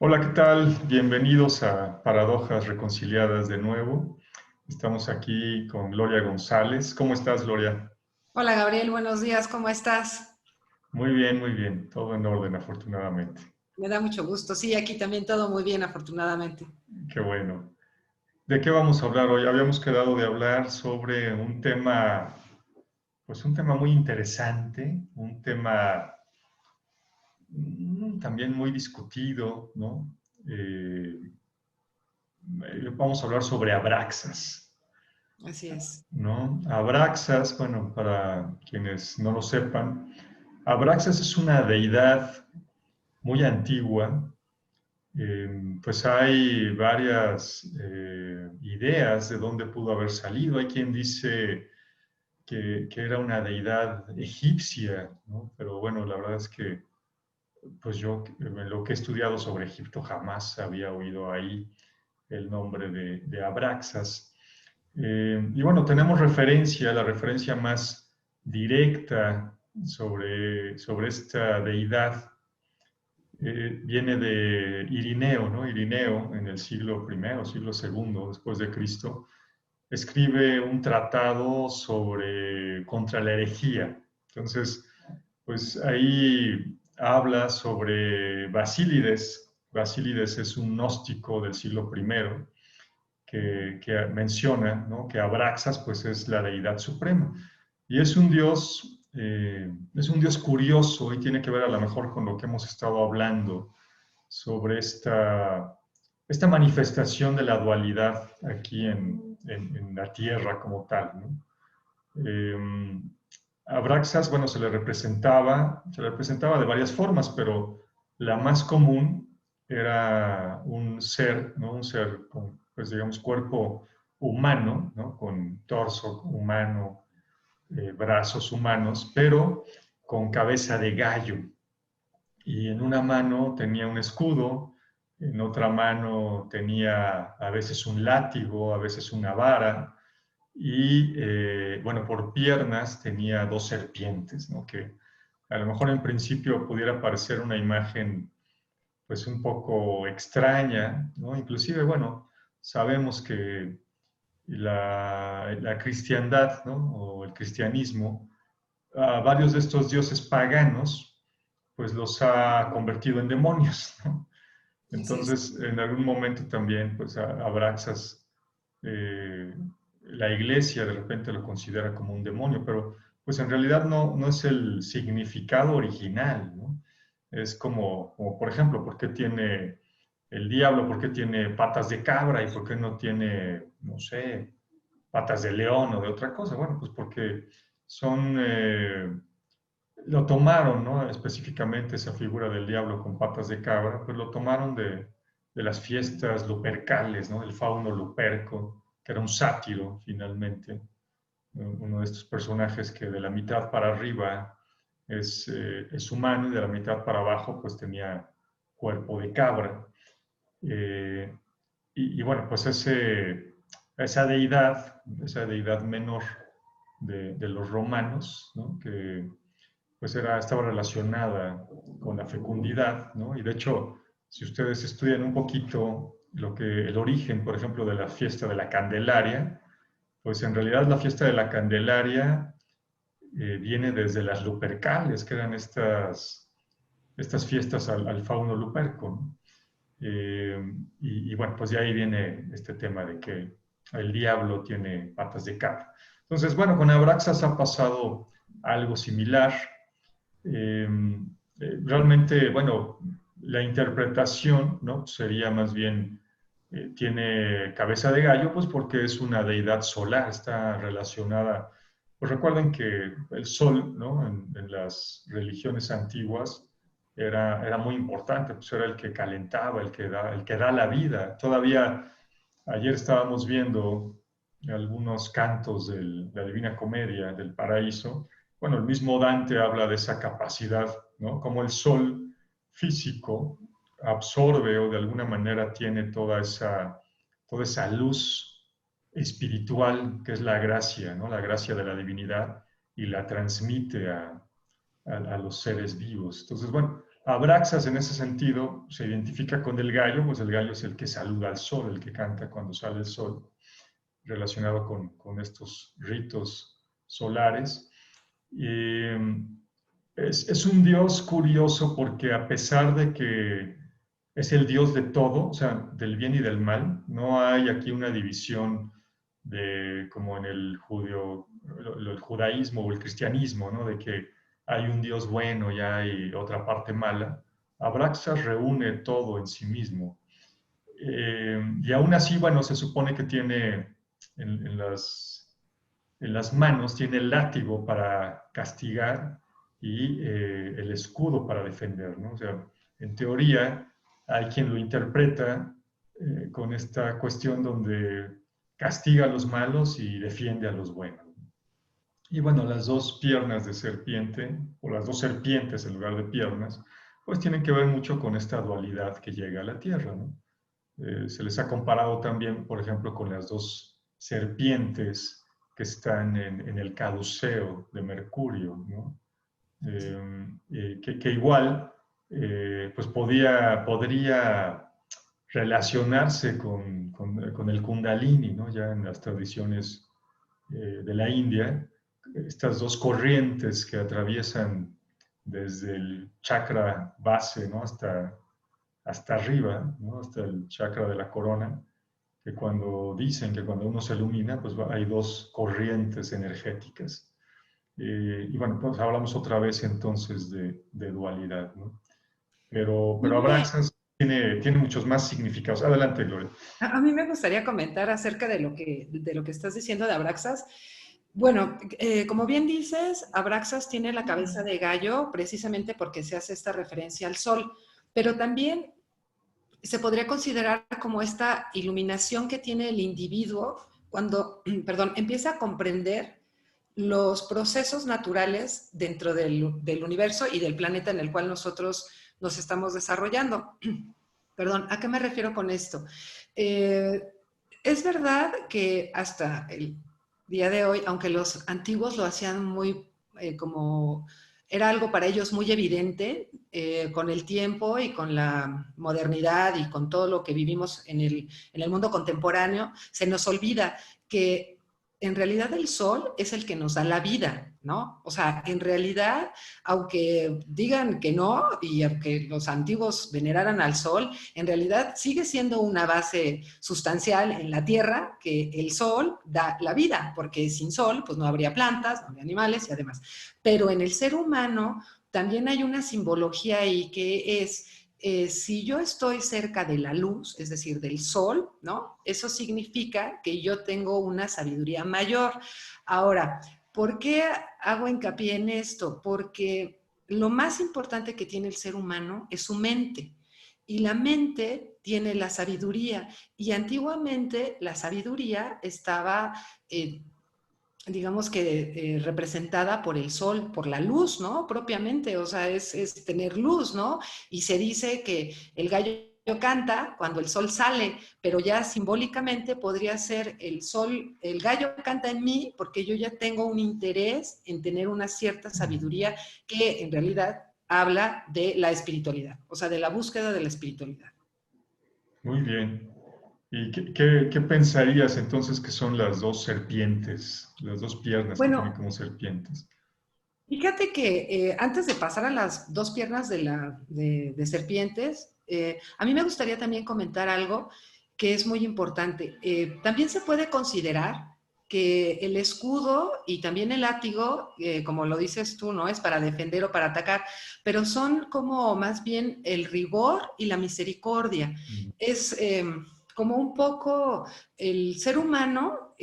Hola, ¿qué tal? Bienvenidos a Paradojas Reconciliadas de nuevo. Estamos aquí con Gloria González. ¿Cómo estás, Gloria? Hola Gabriel, buenos días, ¿cómo estás? Muy bien, muy bien. Todo en orden, afortunadamente. Me da mucho gusto. Sí, aquí también todo muy bien, afortunadamente. Qué bueno. ¿De qué vamos a hablar hoy? Habíamos quedado de hablar sobre un tema, pues un tema muy interesante, un tema también muy discutido, ¿no? Eh, Vamos a hablar sobre Abraxas. Así es. ¿No? Abraxas, bueno, para quienes no lo sepan, Abraxas es una deidad muy antigua. Pues hay varias ideas de dónde pudo haber salido. Hay quien dice que era una deidad egipcia, ¿no? Pero bueno, la verdad es que pues yo en lo que he estudiado sobre Egipto jamás había oído ahí el nombre de Abraxas. Y bueno, tenemos referencia, la referencia más directa sobre esta deidad viene de Irineo, ¿no? Irineo en el siglo I, siglo II después de Cristo, escribe un tratado contra la herejía. Entonces, pues ahí habla sobre Basílides. Basílides es un gnóstico del siglo I que menciona, ¿no? Que Abraxas pues es la deidad suprema. Y es un dios curioso y tiene que ver a lo mejor con lo que hemos estado hablando sobre esta manifestación de la dualidad aquí en la tierra como tal, ¿no? Eh, Abraxas, bueno, se le representaba de varias formas, pero la más común era un ser, ¿no? Un ser con, pues digamos, cuerpo humano, ¿no? Con torso humano, brazos humanos, pero con cabeza de gallo. Y en una mano tenía un escudo, en otra mano tenía a veces un látigo, a veces una vara, y bueno, por piernas tenía dos serpientes, ¿no? Que a lo mejor en principio pudiera parecer una imagen pues un poco extraña, ¿no? Inclusive, bueno, sabemos que la cristiandad, ¿no? O el cristianismo, a varios de estos dioses paganos, pues los ha convertido en demonios, ¿no? Así es. Entonces, en algún momento también, pues Abraxas, eh, la iglesia de repente lo considera como un demonio, pero pues en realidad no es el significado original, ¿no? Es como, por ejemplo, ¿por qué tiene el diablo, por qué tiene patas de cabra y por qué no tiene, no sé, patas de león o de otra cosa? Bueno, pues porque son, lo tomaron, ¿no? Específicamente esa figura del diablo con patas de cabra, pues lo tomaron de las fiestas lupercales, ¿no? Del fauno luperco, que era un sátiro finalmente, uno de estos personajes que de la mitad para arriba es humano y de la mitad para abajo pues tenía cuerpo de cabra. Eh, y bueno, pues esa deidad menor de los romanos, ¿no? Que pues estaba relacionada con la fecundidad, ¿no? Y de hecho, si ustedes estudian un poquito el origen, por ejemplo, de la fiesta de la Candelaria, pues en realidad la fiesta de la Candelaria viene desde las Lupercales, que eran estas fiestas al fauno luperco, ¿no? Y bueno, pues de ahí viene este tema de que el diablo tiene patas de cabra. Entonces, bueno, con Abraxas ha pasado algo similar. Eh, Realmente, bueno, la interpretación, ¿no? Sería más bien, tiene cabeza de gallo, pues porque es una deidad solar, está relacionada, pues recuerden que el sol, ¿no? En las religiones antiguas era muy importante, pues era el que calentaba, el que da la vida. Todavía ayer estábamos viendo algunos cantos de la Divina Comedia, del Paraíso. Bueno, el mismo Dante habla de esa capacidad, ¿no? Como el sol físico absorbe o de alguna manera tiene toda esa luz espiritual que es la gracia, ¿no? La gracia de la divinidad y la transmite a los seres vivos. Entonces, bueno, Abraxas, en ese sentido, se identifica con el gallo, pues el gallo es el que saluda al sol, el que canta cuando sale el sol, relacionado con estos ritos solares. Y es un dios curioso porque a pesar de que es el dios de todo, o sea, del bien y del mal, no hay aquí una división de, como en el judaísmo o el cristianismo, ¿no? De que hay un dios bueno y hay otra parte mala. Abraxas reúne todo en sí mismo. Y aún así, bueno, se supone que tiene en las manos, tiene el látigo para castigar y el escudo para defender, ¿no? O sea, en teoría hay quien lo interpreta con esta cuestión donde castiga a los malos y defiende a los buenos. Y bueno, las dos piernas de serpiente, o las dos serpientes en lugar de piernas, pues tienen que ver mucho con esta dualidad que llega a la Tierra, ¿no? Se les ha comparado también, por ejemplo, con las dos serpientes que están en el caduceo de Mercurio, ¿no? Que igual pues podría relacionarse con el Kundalini, ¿no? Ya en las tradiciones de la India, estas dos corrientes que atraviesan desde el chakra base, ¿no? hasta arriba, ¿no? Hasta el chakra de la corona, que cuando dicen que cuando uno se ilumina, pues hay dos corrientes energéticas. Y bueno, pues hablamos otra vez entonces de dualidad, ¿no? Pero Dime, Abraxas tiene muchos más significados. Adelante, Gloria. a mí me gustaría comentar acerca de lo que estás diciendo de Abraxas. Bueno, como bien dices, Abraxas tiene la cabeza de gallo precisamente porque se hace esta referencia al sol, pero también se podría considerar como esta iluminación que tiene el individuo cuando, perdón, empieza a comprender los procesos naturales dentro del universo y del planeta en el cual nosotros nos estamos desarrollando. Perdón, ¿a qué me refiero con esto? Eh, es verdad que hasta el día de hoy, aunque los antiguos lo hacían muy como era algo para ellos muy evidente, con el tiempo y con la modernidad y con todo lo que vivimos en el mundo contemporáneo, se nos olvida que en realidad el sol es el que nos da la vida, ¿no? O sea, en realidad, aunque digan que no y aunque los antiguos veneraran al sol, en realidad sigue siendo una base sustancial en la Tierra que el sol da la vida, porque sin sol pues no habría plantas, no habría animales y además. Pero en el ser humano también hay una simbología ahí que es si yo estoy cerca de la luz, es decir, del sol, ¿no? Eso significa que yo tengo una sabiduría mayor. Ahora, ¿por qué hago hincapié en esto? Porque lo más importante que tiene el ser humano es su mente. Y la mente tiene la sabiduría. Y antiguamente la sabiduría estaba digamos que representada por el sol, por la luz, ¿no? Propiamente, o sea, es tener luz, ¿no? Y se dice que el gallo canta cuando el sol sale, pero ya simbólicamente podría ser el sol, el gallo canta en mí porque yo ya tengo un interés en tener una cierta sabiduría que en realidad habla de la espiritualidad, o sea, de la búsqueda de la espiritualidad. Muy bien. ¿Y qué pensarías entonces que son las dos serpientes, las dos piernas que tienen Bueno, como serpientes? fíjate que antes de pasar a las dos piernas de serpientes, a mí me gustaría también comentar algo que es muy importante. También se puede considerar que el escudo y también el látigo, como lo dices tú, no es para defender o para atacar, pero son como más bien el rigor y la misericordia. Mm. Es como un poco el ser humano,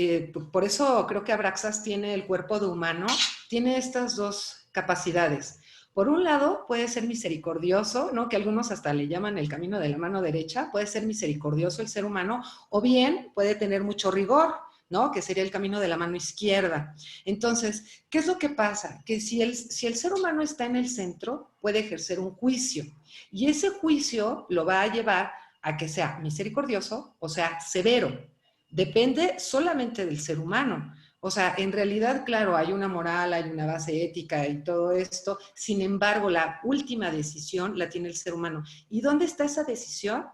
por eso creo que Abraxas tiene el cuerpo de humano, tiene estas dos capacidades. Por un lado, puede ser misericordioso, ¿no? Que algunos hasta le llaman el camino de la mano derecha, puede ser misericordioso el ser humano, o bien puede tener mucho rigor, ¿no? Que sería el camino de la mano izquierda. Entonces, ¿qué es lo que pasa? Que si el ser humano está en el centro, puede ejercer un juicio, y ese juicio lo va a llevar a que sea misericordioso o sea severo. Depende solamente del ser humano. O sea, en realidad, claro, hay una moral, hay una base ética y todo esto. Sin embargo, la última decisión la tiene el ser humano. ¿Y dónde está esa decisión?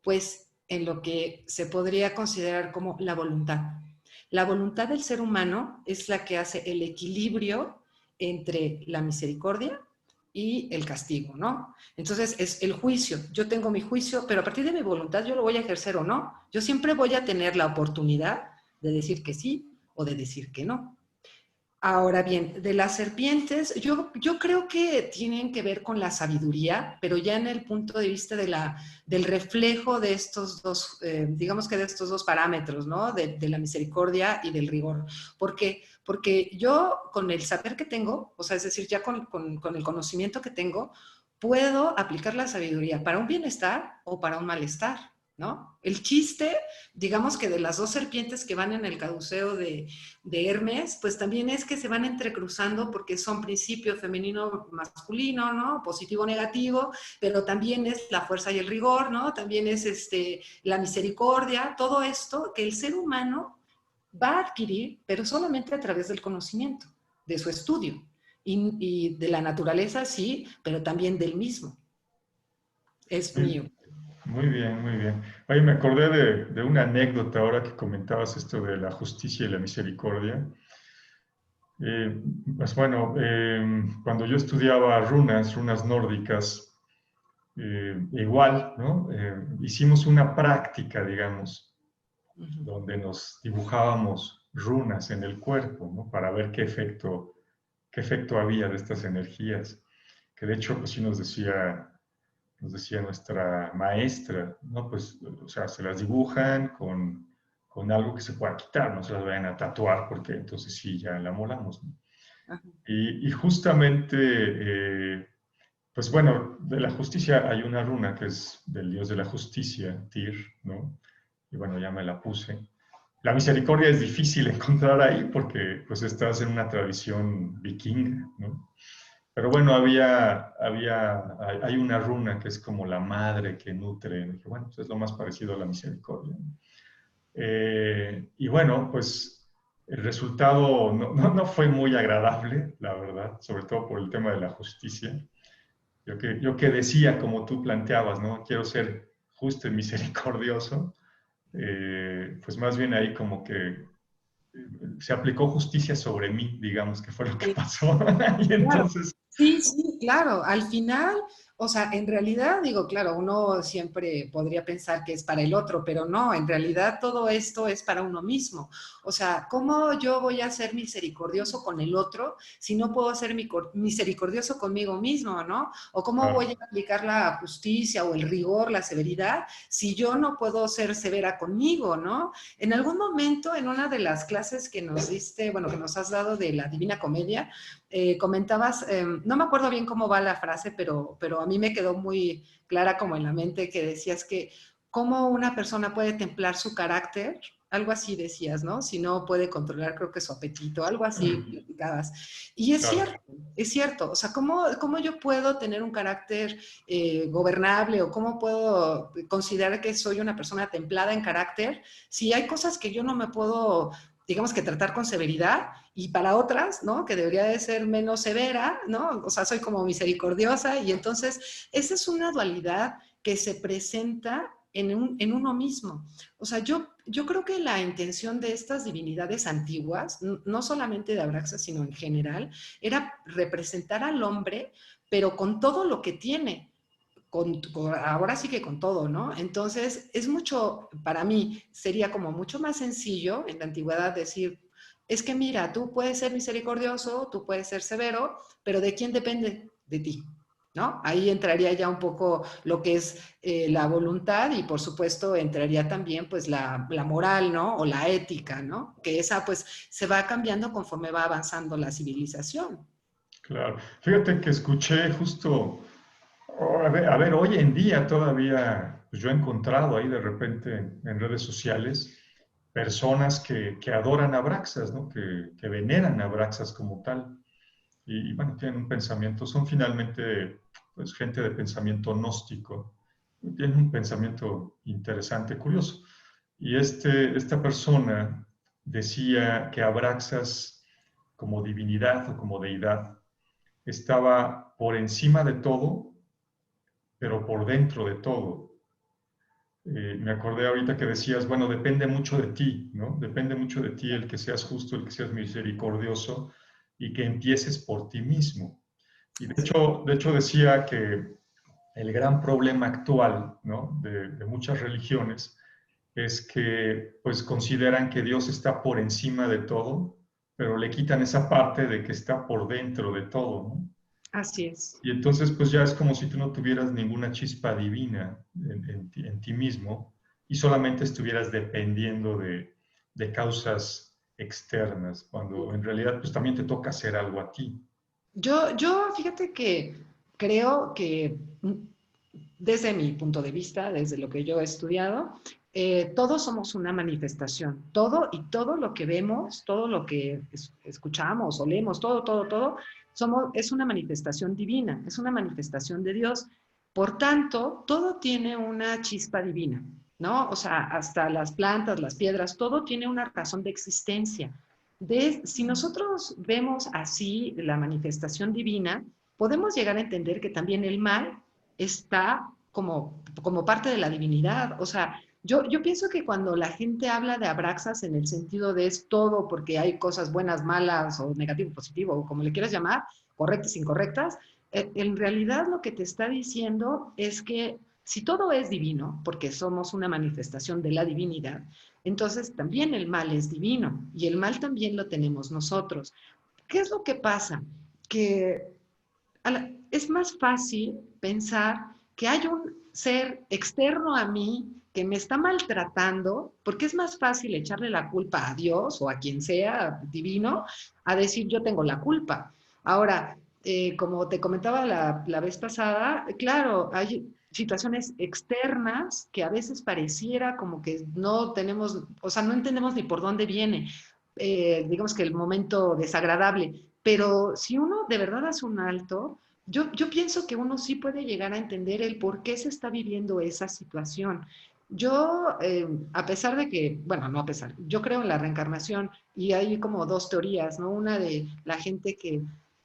Pues en lo que se podría considerar como la voluntad. La voluntad del ser humano es la que hace el equilibrio entre la misericordia y el castigo, ¿no? Entonces es el juicio. Yo tengo mi juicio, pero a partir de mi voluntad yo lo voy a ejercer o no. Yo siempre voy a tener la oportunidad de decir que sí o de decir que no. Ahora bien, de las serpientes, yo creo que tienen que ver con la sabiduría, pero ya en el punto de vista del reflejo de estos dos, digamos que de estos dos parámetros, ¿no? De la misericordia y del rigor. ¿Por qué? Porque yo con el saber que tengo, o sea, es decir, ya con el conocimiento que tengo, puedo aplicar la sabiduría para un bienestar o para un malestar, ¿no? El chiste, digamos que de las dos serpientes que van en el caduceo de Hermes, pues también es que se van entrecruzando porque son principios femenino, masculino, ¿no? Positivo, negativo, pero también es la fuerza y el rigor, ¿no? También es la misericordia, todo esto que el ser humano va a adquirir, pero solamente a través del conocimiento, de su estudio. Y de la naturaleza, sí, pero también del mismo. Es Sí, mío. muy bien, muy bien. Oye, me acordé de una anécdota ahora que comentabas esto de la justicia y la misericordia. Eh, pues bueno, cuando yo estudiaba runas nórdicas, igual, ¿no? Hicimos una práctica, digamos, Uh -huh. donde nos dibujábamos runas en el cuerpo, ¿no? Para ver qué efecto había de estas energías. Que de hecho, pues sí nos decía nuestra maestra, ¿no? Pues, o sea, se las dibujan con algo que se pueda quitar, no se las vayan a tatuar, porque entonces sí, ya la molamos, ¿no? Uh -huh. Y justamente, pues bueno, de la justicia hay una runa que es del dios de la justicia, Tyr, ¿no? Y bueno, ya me la puse. La misericordia es difícil encontrar ahí porque pues estás en una tradición vikinga, ¿no? Pero bueno, hay una runa que es como la madre que nutre. Y dije, bueno, pues es lo más parecido a la misericordia. Y bueno, pues el resultado no fue muy agradable, la verdad, sobre todo por el tema de la justicia. Yo que decía, como tú planteabas, ¿no? Quiero ser justo y misericordioso, pues más bien ahí como que se aplicó justicia sobre mí, digamos, que fue lo que Sí. pasó. Y Claro, entonces, sí, sí, claro. Al final, o sea, en realidad, digo, claro, uno siempre podría pensar que es para el otro, pero no, en realidad todo esto es para uno mismo. O sea, ¿cómo yo voy a ser misericordioso con el otro si no puedo ser misericordioso conmigo mismo, ¿no? O cómo voy claro, a aplicar la justicia o el rigor, la severidad, si yo no puedo ser severa conmigo, ¿no? En algún momento, en una de las clases que nos diste, bueno, que nos has dado de la Divina Comedia, comentabas, no me acuerdo bien cómo va la frase, pero a mí me quedó muy clara como en la mente que decías que cómo una persona puede templar su carácter, algo así decías, ¿no? Si no puede controlar, creo que su apetito, algo así platicabas. Y claro. es cierto, o sea, ¿cómo yo puedo tener un carácter gobernable o cómo puedo considerar que soy una persona templada en carácter si hay cosas que yo no me puedo, digamos que tratar con severidad y para otras, ¿no? Que debería de ser menos severa, ¿no? O sea, soy como misericordiosa y entonces esa es una dualidad que se presenta en uno mismo. O sea, yo creo que la intención de estas divinidades antiguas, no solamente de Abraxas, sino en general, era representar al hombre, pero con todo lo que tiene. Ahora sí que con todo, ¿no? Entonces, es mucho, para mí, sería como mucho más sencillo en la antigüedad decir, es que mira, tú puedes ser misericordioso, tú puedes ser severo, pero ¿de quién depende? De ti, ¿no? Ahí entraría ya un poco lo que es la voluntad y por supuesto entraría también pues la moral, ¿no? O la ética, ¿no? Que esa pues se va cambiando conforme va avanzando la civilización. Claro. Fíjate que escuché justo, oh, a ver, hoy en día todavía, pues yo he encontrado ahí de repente en redes sociales personas que adoran a Abraxas, ¿no? Que veneran a Abraxas como tal. Y bueno, tienen un pensamiento, son finalmente pues gente de pensamiento gnóstico. Tienen un pensamiento interesante, curioso. Y esta persona decía que Abraxas, como divinidad o como deidad, estaba por encima de todo, pero por dentro de todo. Me acordé ahorita que decías, bueno, depende mucho de ti, ¿no? Depende mucho de ti el que seas justo, el que seas misericordioso y que empieces por ti mismo. Y de hecho decía que el gran problema actual, ¿no? de muchas religiones es que pues consideran que Dios está por encima de todo, pero le quitan esa parte de que está por dentro de todo, ¿no? Así es. Y entonces pues ya es como si tú no tuvieras ninguna chispa divina en ti mismo y solamente estuvieras dependiendo de causas externas, cuando en realidad pues también te toca hacer algo a ti. Fíjate que creo que desde mi punto de vista, desde lo que yo he estudiado, todos somos una manifestación. Todo y todo lo que vemos, todo lo que escuchamos o leemos, todo, es una manifestación divina, es una manifestación de Dios. Por tanto, todo tiene una chispa divina, ¿no? O sea, hasta las plantas, las piedras, todo tiene una razón de existencia. Si nosotros vemos así la manifestación divina, podemos llegar a entender que también el mal está como parte de la divinidad. O sea, yo pienso que cuando la gente habla de Abraxas en el sentido de es todo porque hay cosas buenas, malas o negativo, positivo, o como le quieras llamar, correctas, incorrectas, en realidad lo que te está diciendo es que si todo es divino, porque somos una manifestación de la divinidad, entonces también el mal es divino y el mal también lo tenemos nosotros. ¿Qué es lo que pasa? Que es más fácil pensar que hay un ser externo a mí que me está maltratando, porque es más fácil echarle la culpa a Dios o a quien sea divino, a decir yo tengo la culpa. Ahora, como te comentaba la vez pasada, claro, hay situaciones externas que a veces pareciera como que no tenemos, o sea, no entendemos ni por dónde viene, digamos que el momento desagradable, pero si uno de verdad hace un alto, yo pienso que uno sí puede llegar a entender el por qué se está viviendo esa situación. A pesar de que, bueno, no a pesar, yo creo en la reencarnación y hay como dos teorías, ¿no? Una de la gente que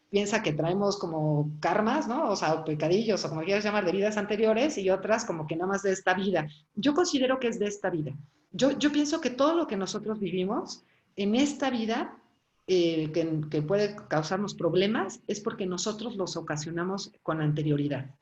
piensa que traemos como karmas, ¿no? O sea, pecadillos o como quieras llamar, de vidas anteriores y otras como que nada más de esta vida. Yo considero que es de esta vida. Yo pienso que todo lo que nosotros vivimos en esta vida que puede causarnos problemas es porque nosotros los ocasionamos con anterioridad.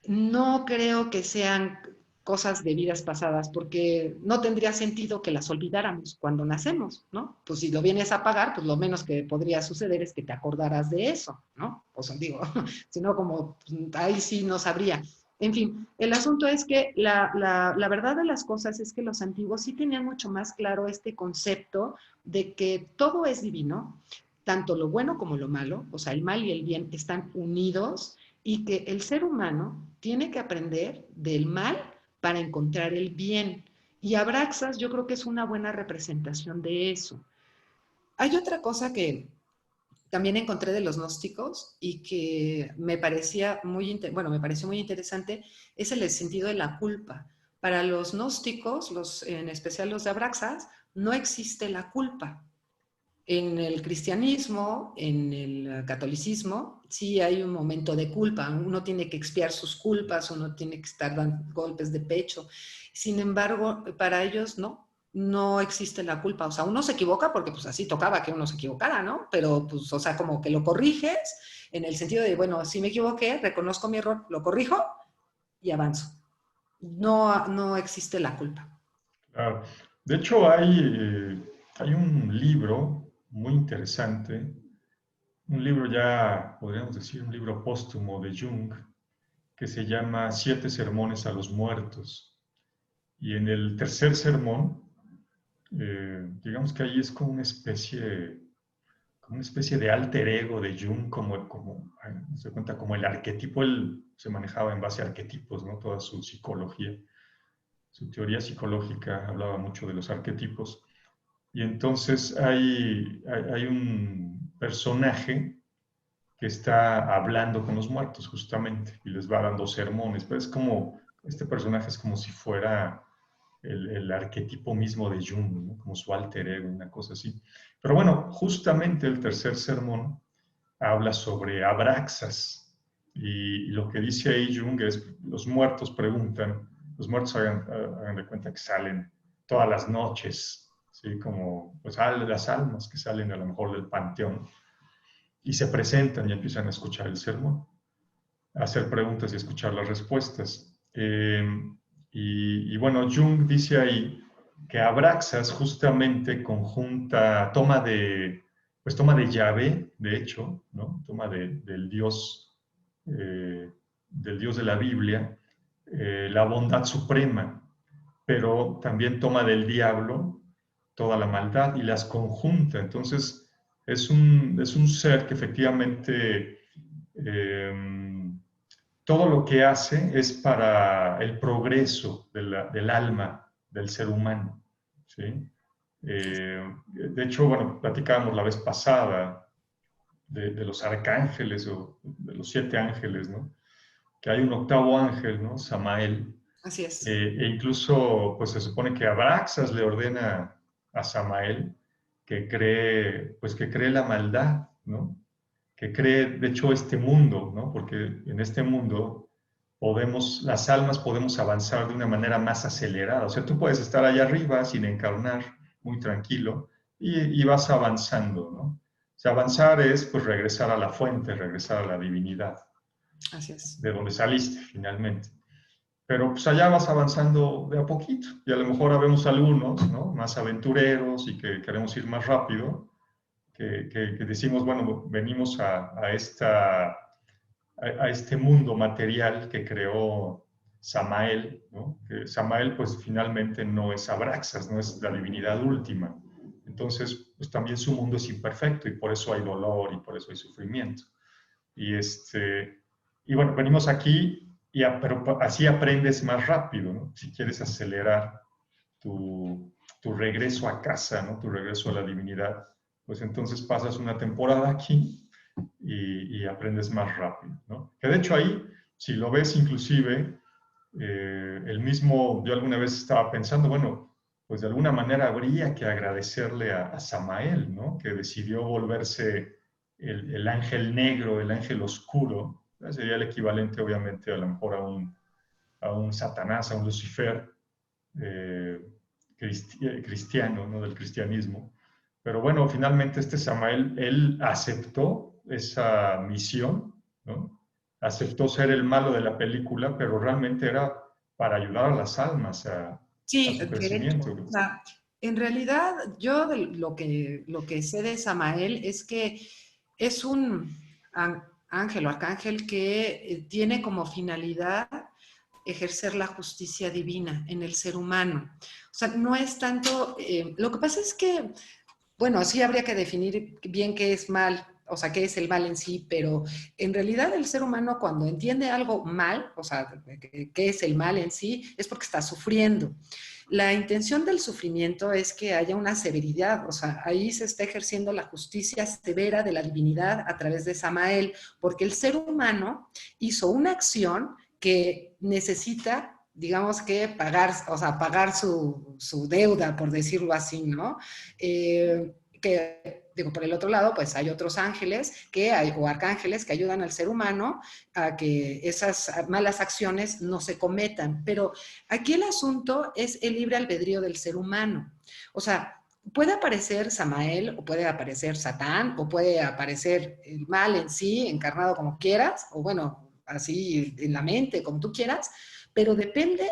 No creo que sean cosas de vidas pasadas, porque no tendría sentido que las olvidáramos cuando nacemos, ¿no? Pues si lo vienes a pagar, pues lo menos que podría suceder es que te acordaras de eso, ¿no? O sea, digo, si no, como ahí sí no sabría. En fin, el asunto es que la verdad de las cosas es que los antiguos sí tenían mucho más claro este concepto de que todo es divino, tanto lo bueno como lo malo, o sea, el mal y el bien están unidos y que el ser humano tiene que aprender del mal para encontrar el bien. Y Abraxas yo creo que es una buena representación de eso. Hay otra cosa que también encontré de los gnósticos y que me parecía bueno, me pareció muy interesante, es el sentido de la culpa. Para los gnósticos, en especial los de Abraxas, no existe la culpa. En el cristianismo, en el catolicismo, sí hay un momento de culpa. Uno tiene que expiar sus culpas, uno tiene que estar dando golpes de pecho. Sin embargo, para ellos no existe la culpa. O sea, uno se equivoca porque pues así tocaba que uno se equivocara, ¿no? Pero pues, o sea, como que lo corriges en el sentido de, bueno, si me equivoqué, reconozco mi error, lo corrijo y avanzo. No existe la culpa. Claro. De hecho, hay un libro muy interesante, un libro ya, podríamos decir, un libro póstumo de Jung, que se llama Siete sermones a los muertos. Y en el tercer sermón, digamos que ahí es como una especie de alter ego de Jung, se cuenta como el arquetipo, él se manejaba en base a arquetipos, ¿no? Toda su psicología, su teoría psicológica hablaba mucho de los arquetipos. Y entonces hay un personaje que está hablando con los muertos justamente y les va dando sermones, pero es como, este personaje es como si fuera el arquetipo mismo de Jung, ¿no? Como su alter ego, una cosa así. Pero bueno, justamente el tercer sermón habla sobre Abraxas. Y lo que dice ahí Jung es, los muertos preguntan, los muertos hagan de cuenta que salen todas las noches, ¿sí? Como pues, las almas que salen a lo mejor del panteón y se presentan y empiezan a escuchar el sermón, a hacer preguntas y escuchar las respuestas. Y bueno, Jung dice ahí que Abraxas justamente conjunta, pues toma de Yahvé, de hecho, ¿no? Toma del Dios de la Biblia, la bondad suprema, pero también toma del diablo toda la maldad y las conjunta. Entonces, es un ser que efectivamente todo lo que hace es para el progreso del alma del ser humano, ¿sí? De hecho, bueno, platicábamos la vez pasada de los arcángeles o de los 7 ángeles, ¿no? Que hay un octavo ángel, ¿no? Samael, Así es. e incluso, pues se supone que Abraxas le ordena a Samael que cree la maldad, ¿no? Que cree, de hecho, este mundo, ¿no? Porque en este mundo las almas podemos avanzar de una manera más acelerada. O sea, tú puedes estar allá arriba sin encarnar, muy tranquilo, y vas avanzando, ¿no? O sea, avanzar es, pues, regresar a la fuente, regresar a la divinidad, Así es. de donde saliste, finalmente. Pero pues allá vas avanzando de a poquito y a lo mejor habemos algunos, ¿no? Más aventureros y que queremos ir más rápido, que decimos, bueno, venimos a este mundo material que creó Samael, ¿no? Que Samael pues finalmente no es Abraxas, no es la divinidad última. Entonces, pues también su mundo es imperfecto y por eso hay dolor y por eso hay sufrimiento. Y, y bueno, venimos aquí, pero así aprendes más rápido, ¿no? Si quieres acelerar tu regreso a casa, ¿no? Tu regreso a la divinidad, pues entonces pasas una temporada aquí y aprendes más rápido, ¿no? Que de hecho ahí, si lo ves inclusive, yo alguna vez estaba pensando, bueno, pues de alguna manera habría que agradecerle a Samael, ¿no? Que decidió volverse el ángel negro, el ángel oscuro. Sería el equivalente, obviamente, a lo mejor a un Satanás, a un Lucifer eh, cristiano, ¿no? Del cristianismo. Pero bueno, finalmente este Samael, él aceptó esa misión, ¿no? Aceptó ser el malo de la película, pero realmente era para ayudar a las almas a Sí, su de hecho, crecimiento. o sea, en realidad yo lo que sé de Samael es que es un ángel o arcángel que tiene como finalidad ejercer la justicia divina en el ser humano. O sea, no es tanto, lo que pasa es que, bueno, sí habría que definir bien qué es mal, o sea, qué es el mal en sí, pero en realidad el ser humano cuando entiende algo mal, o sea, qué es el mal en sí, es porque está sufriendo. La intención del sufrimiento es que haya una severidad, o sea, ahí se está ejerciendo la justicia severa de la divinidad a través de Samael, porque el ser humano hizo una acción que necesita, digamos que pagar, o sea, pagar su deuda, por decirlo así, ¿no? Que digo, por el otro lado, pues hay otros ángeles o arcángeles que ayudan al ser humano a que esas malas acciones no se cometan. Pero aquí el asunto es el libre albedrío del ser humano. O sea, puede aparecer Samael, o puede aparecer Satán, o puede aparecer el mal en sí, encarnado como quieras, o bueno, así en la mente, como tú quieras, pero depende,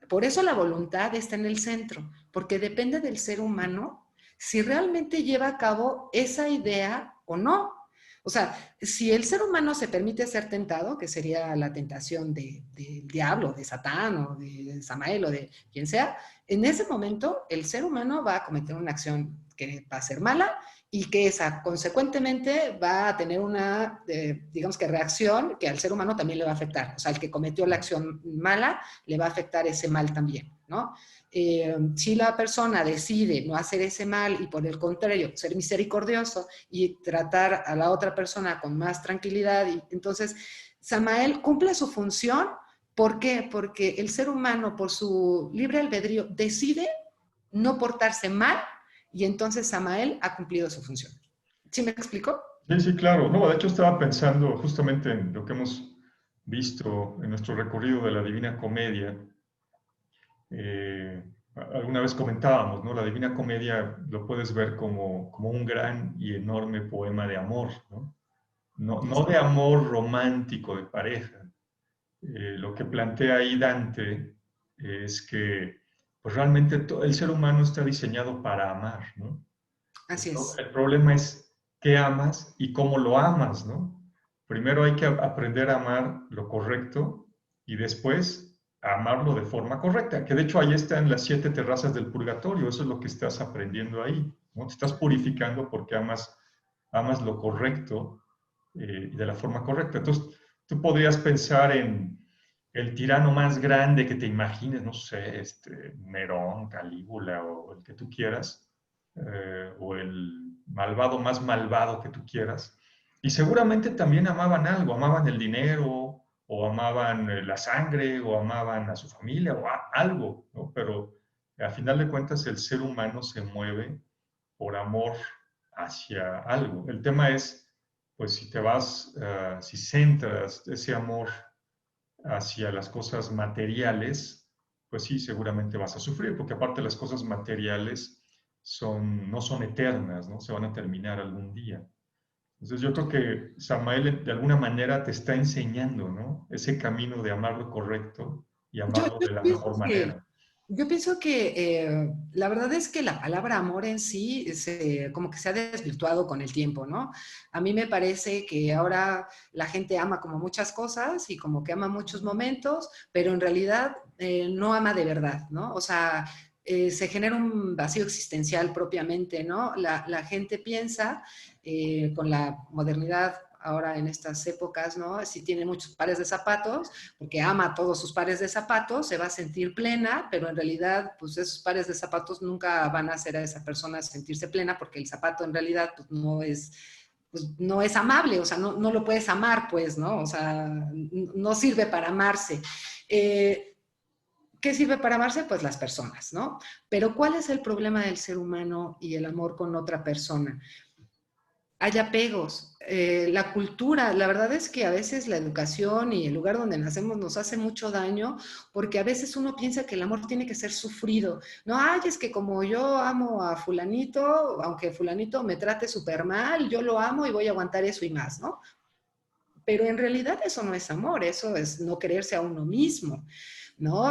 por eso la voluntad está en el centro, porque depende del ser humano si realmente lleva a cabo esa idea o no. O sea, si el ser humano se permite ser tentado, que sería la tentación del diablo, de Satán o de Samael o de quien sea, en ese momento el ser humano va a cometer una acción que va a ser mala y que esa consecuentemente va a tener una, digamos que reacción que al ser humano también le va a afectar. O sea, el que cometió la acción mala le va a afectar ese mal también, ¿no? Si la persona decide no hacer ese mal y por el contrario ser misericordioso y tratar a la otra persona con más tranquilidad, y entonces Samael cumple su función ¿Por qué? Porque el ser humano, por su libre albedrío, decide no portarse mal y entonces Samael ha cumplido su función. ¿Sí me explico? Sí, sí, claro. No, de hecho estaba pensando justamente en lo que hemos visto en nuestro recorrido de la Divina Comedia. Eh, Alguna vez comentábamos, ¿no? La Divina Comedia lo puedes ver como un gran y enorme poema de amor, ¿no? No de amor romántico de pareja. Lo que plantea ahí Dante es que pues realmente el ser humano está diseñado para amar, ¿no? Así es. El problema es qué amas y cómo lo amas, ¿no? Primero hay que aprender a amar lo correcto y después a amarlo de forma correcta, que de hecho ahí están las 7 terrazas del purgatorio, eso es lo que estás aprendiendo ahí, ¿no? Te estás purificando porque amas lo correcto y de la forma correcta. Entonces, tú podrías pensar en el tirano más grande que te imagines, no sé, Nerón, Calígula o el que tú quieras, o el malvado más malvado que tú quieras. Y seguramente también amaban algo, amaban el dinero, o amaban la sangre, o amaban a su familia, o algo, ¿no? Pero a final de cuentas el ser humano se mueve por amor hacia algo. El tema es, pues si te vas, si centras ese amor hacia las cosas materiales, pues sí, seguramente vas a sufrir, porque aparte las cosas materiales no son eternas, ¿no? Se van a terminar algún día. Entonces yo creo que Samael de alguna manera te está enseñando, ¿no? Ese camino de amar lo correcto y Yo, amarlo yo de la pienso mejor que, manera. yo pienso que la verdad es que la palabra amor en sí como que se ha desvirtuado con el tiempo, ¿no? A mí me parece que ahora la gente ama como muchas cosas y como que ama muchos momentos, pero en realidad no ama de verdad, ¿no? O sea, se genera un vacío existencial propiamente, ¿no? La gente piensa con la modernidad ahora en estas épocas, ¿no? Si tiene muchos pares de zapatos, porque ama todos sus pares de zapatos, se va a sentir plena, pero en realidad, pues esos pares de zapatos nunca van a hacer a esa persona sentirse plena, porque el zapato en realidad pues, no es amable, o sea, no lo puedes amar, pues, ¿no? O sea, no sirve para amarse. ¿Qué sirve para amarse? Pues las personas, ¿no? Pero ¿cuál es el problema del ser humano y el amor con otra persona? Hay apegos. La cultura, la verdad es que a veces la educación y el lugar donde nacemos nos hace mucho daño porque a veces uno piensa que el amor tiene que ser sufrido. No, ay, es que como yo amo a fulanito, aunque fulanito me trate súper mal, yo lo amo y voy a aguantar eso y más, ¿no? Pero en realidad eso no es amor, eso es no quererse a uno mismo, ¿no?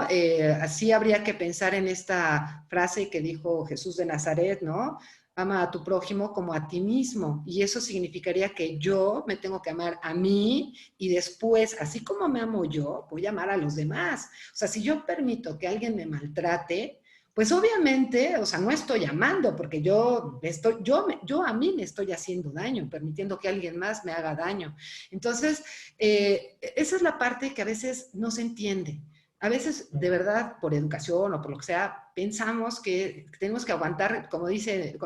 Así habría que pensar en esta frase que dijo Jesús de Nazaret, ¿no? Ama a tu prójimo como a ti mismo. Y eso significaría que yo me tengo que amar a mí y después, así como me amo yo, voy a amar a los demás. O sea, si yo permito que alguien me maltrate, pues obviamente, o sea, no estoy amando porque yo a mí me estoy haciendo daño, permitiendo que alguien más me haga daño. Entonces, esa es la parte que a veces no se entiende. A veces, de verdad, por educación o por lo que sea, pensamos que tenemos que aguantar, como dice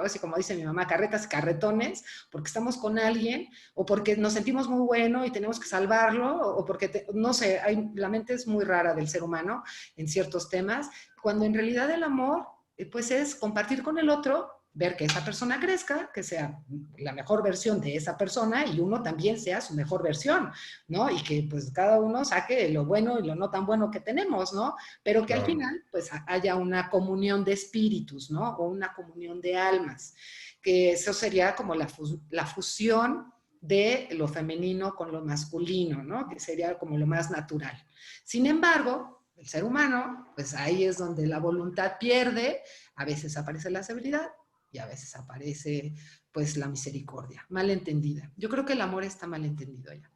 mi mamá, carretas y carretones, porque estamos con alguien o porque nos sentimos muy bueno y tenemos que salvarlo, o porque, no sé, la mente es muy rara del ser humano en ciertos temas, cuando en realidad el amor, pues es compartir con el otro, ver que esa persona crezca, que sea la mejor versión de esa persona y uno también sea su mejor versión, ¿no? Y que pues cada uno saque lo bueno y lo no tan bueno que tenemos, ¿no? Pero que al Claro, final pues haya una comunión de espíritus, ¿no? O una comunión de almas, que eso sería como la fusión de lo femenino con lo masculino, ¿no? Que sería como lo más natural. Sin embargo, el ser humano, pues ahí es donde la voluntad pierde, a veces aparece la severidad y a veces aparece pues la misericordia, mal entendida. Yo creo que el amor está mal entendido ya.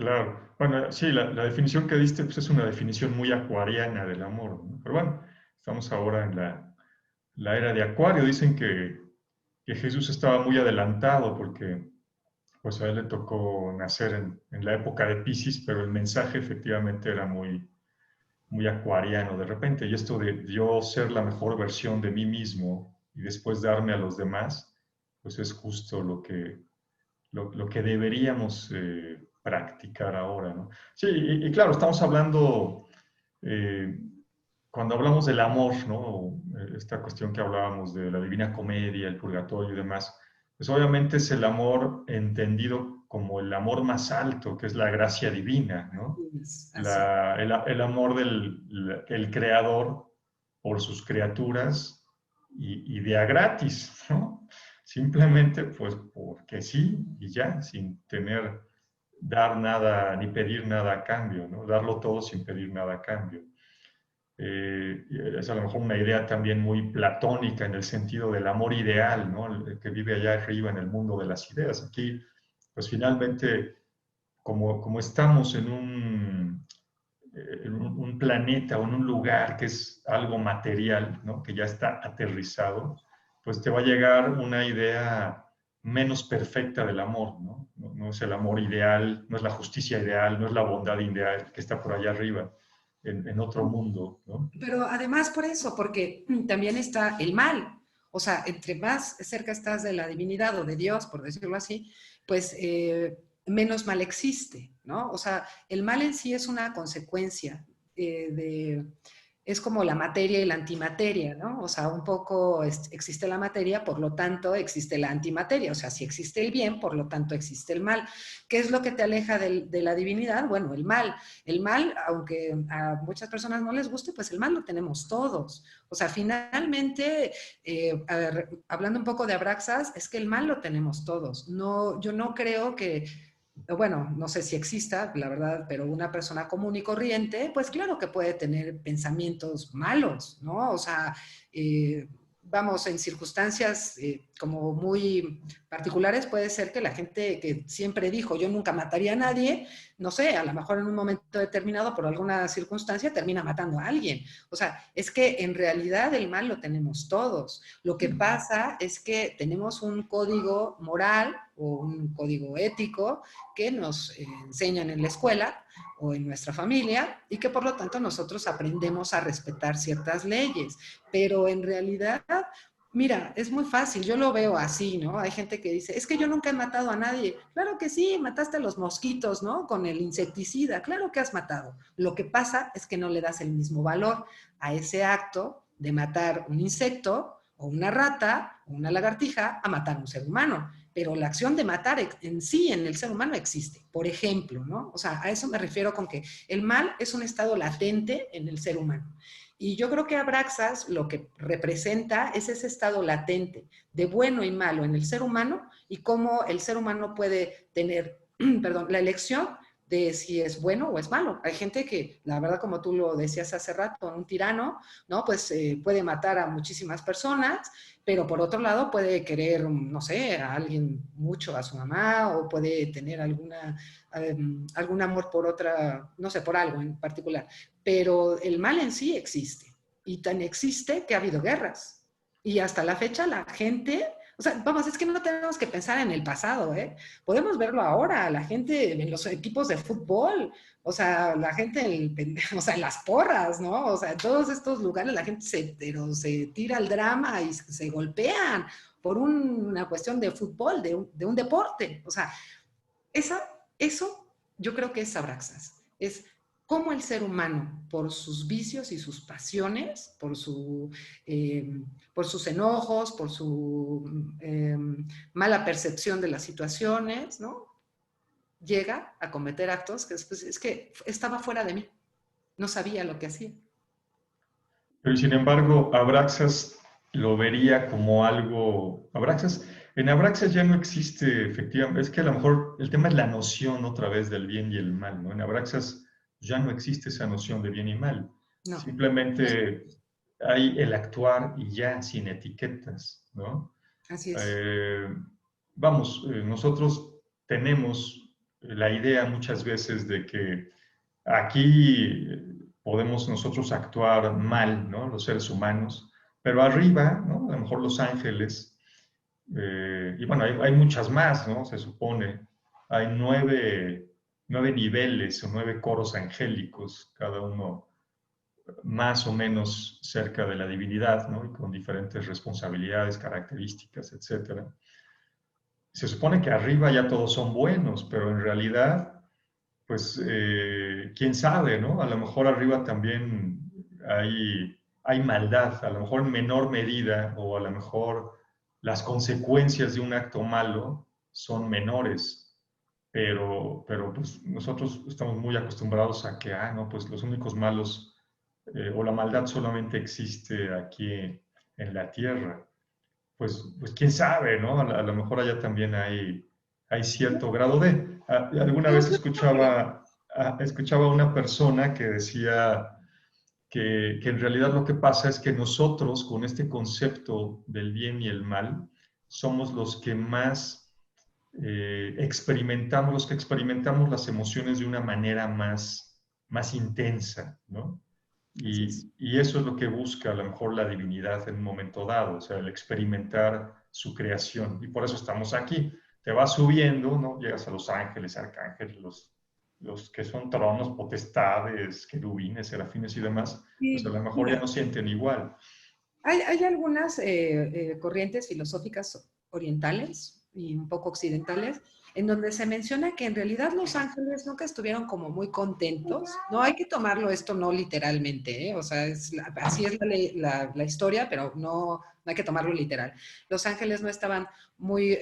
claro. Bueno, sí, la definición que diste pues, es una definición muy acuariana del amor, ¿no? Pero bueno, estamos ahora en la era de Acuario. Dicen que Jesús estaba muy adelantado porque pues a él le tocó nacer en la época de Piscis, pero el mensaje efectivamente era muy acuariano de repente. Y esto de yo ser la mejor versión de mí mismo y después darme a los demás, pues es justo lo que deberíamos practicar ahora, ¿no? Sí, y claro, estamos hablando eh, cuando hablamos del amor, ¿no? Esta cuestión que hablábamos de la Divina Comedia, el purgatorio y demás, pues obviamente es el amor entendido como el amor más alto, que es la gracia divina, ¿no? Así es. El amor del el creador por sus criaturas y de a gratis, ¿no? Simplemente pues porque sí y ya, sin tener, dar nada ni pedir nada a cambio, ¿no? Darlo todo sin pedir nada a cambio. Es a lo mejor una idea también muy platónica en el sentido del amor ideal, ¿no? El que vive allá arriba en el mundo de las ideas. Aquí, pues finalmente, como estamos en un planeta o en un lugar que es algo material, ¿no? Que ya está aterrizado, pues te va a llegar una idea menos perfecta del amor, ¿no? No, no es el amor ideal, no es la justicia ideal, no es la bondad ideal que está por allá arriba, en otro mundo, ¿no? Pero además por eso, porque también está el mal. O sea, entre más cerca estás de la divinidad o de Dios, por decirlo así, pues menos mal existe, ¿no? O sea, el mal en sí es una consecuencia de, es como la materia y la antimateria, ¿no? O sea, un poco existe la materia, por lo tanto existe la antimateria. O sea, si existe el bien, por lo tanto existe el mal. ¿Qué es lo que te aleja de la divinidad? Bueno, el mal. El mal, aunque a muchas personas no les guste, pues el mal lo tenemos todos. O sea, finalmente, a ver, hablando un poco de Abraxas, es que el mal lo tenemos todos. No, yo no creo que bueno, no sé si exista, la verdad, pero una persona común y corriente, pues claro que puede tener pensamientos malos, ¿no? O sea, vamos, en circunstancias como muy particulares puede ser que la gente que siempre dijo yo nunca mataría a nadie, no sé, a lo mejor en un momento determinado por alguna circunstancia termina matando a alguien. O sea, es que en realidad el mal lo tenemos todos. Lo que pasa es que tenemos un código moral o un código ético que nos enseñan en la escuela o en nuestra familia y que por lo tanto nosotros aprendemos a respetar ciertas leyes. Pero en realidad, mira, es muy fácil, yo lo veo así, ¿no? Hay gente que dice, es que yo nunca he matado a nadie. Claro que sí, mataste a los mosquitos, ¿no? Con el insecticida, claro que has matado. Lo que pasa es que no le das el mismo valor a ese acto de matar un insecto o una rata o una lagartija a matar a un ser humano. Pero la acción de matar en sí, en el ser humano, existe. Por ejemplo, ¿no? O sea, a eso me refiero con que el mal es un estado latente en el ser humano. Y yo creo que Abraxas lo que representa es ese estado latente de bueno y malo en el ser humano y cómo el ser humano puede tener, perdón, la elección de si es bueno o es malo. Hay gente que, la verdad, como tú lo decías hace rato, un tirano, ¿no? Pues puede matar a muchísimas personas, pero por otro lado puede querer, no sé, a alguien mucho, a su mamá, o puede tener algún amor por otra, no sé, por algo en particular. Pero el mal en sí existe, y tan existe que ha habido guerras. Y hasta la fecha la gente, o sea, vamos, es que no tenemos que pensar en el pasado, ¿eh? Podemos verlo ahora, la gente en los equipos de fútbol, o sea, la gente o sea, en las porras, ¿no? O sea, en todos estos lugares la gente se tira al drama y se golpean por una cuestión de fútbol, de un deporte. O sea, esa, eso yo creo que es Abraxas. Es cómo el ser humano, por sus vicios y sus pasiones, por sus enojos, por su mala percepción de las situaciones, ¿no? Llega a cometer actos que después es que estaba fuera de mí, no sabía lo que hacía. Pero sin embargo, Abraxas lo vería como algo. En Abraxas ya no existe, efectivamente, es que a lo mejor el tema es la noción otra vez del bien y el mal, ¿no? En Abraxas ya no existe esa noción de bien y mal. No, Simplemente hay el actuar y ya, sin etiquetas, ¿no? así es. Eh, vamos, nosotros tenemos la idea muchas veces de que aquí podemos nosotros actuar mal, ¿no? Los seres humanos, pero arriba, ¿no? A lo mejor los ángeles, y bueno, hay muchas más, ¿no? Se supone, hay nueve niveles o 9 coros angélicos, cada uno más o menos cerca de la divinidad, ¿no? Y con diferentes responsabilidades, características, etcétera. Se supone que arriba ya todos son buenos, pero en realidad pues, quién sabe, ¿no? A lo mejor arriba también hay maldad, a lo mejor en menor medida, o a lo mejor las consecuencias de un acto malo son menores, pero pues nosotros estamos muy acostumbrados a que, no, pues los únicos malos o la maldad solamente existe aquí en la tierra. Pues quién sabe, ¿no? A lo mejor allá también hay cierto grado de... Alguna vez escuchaba a una persona que decía que en realidad lo que pasa es que nosotros, con este concepto del bien y el mal, somos los que más experimentamos, los que experimentamos las emociones de una manera más intensa, ¿no? Así es. Y eso es lo que busca a lo mejor la divinidad en un momento dado, o sea, el experimentar su creación. Y por eso estamos aquí. Te vas subiendo, ¿no? Llegas a los ángeles, arcángeles, los que son tronos, potestades, querubines, serafines y demás, pues a Sí, lo mejor ya mira, no sienten igual. hay algunas corrientes filosóficas orientales y un poco occidentales en donde se menciona que en realidad los ángeles nunca estuvieron como muy contentos. No hay que tomarlo esto no literalmente, ¿eh? O sea, así es la historia, pero no hay que tomarlo literal. Los ángeles no estaban muy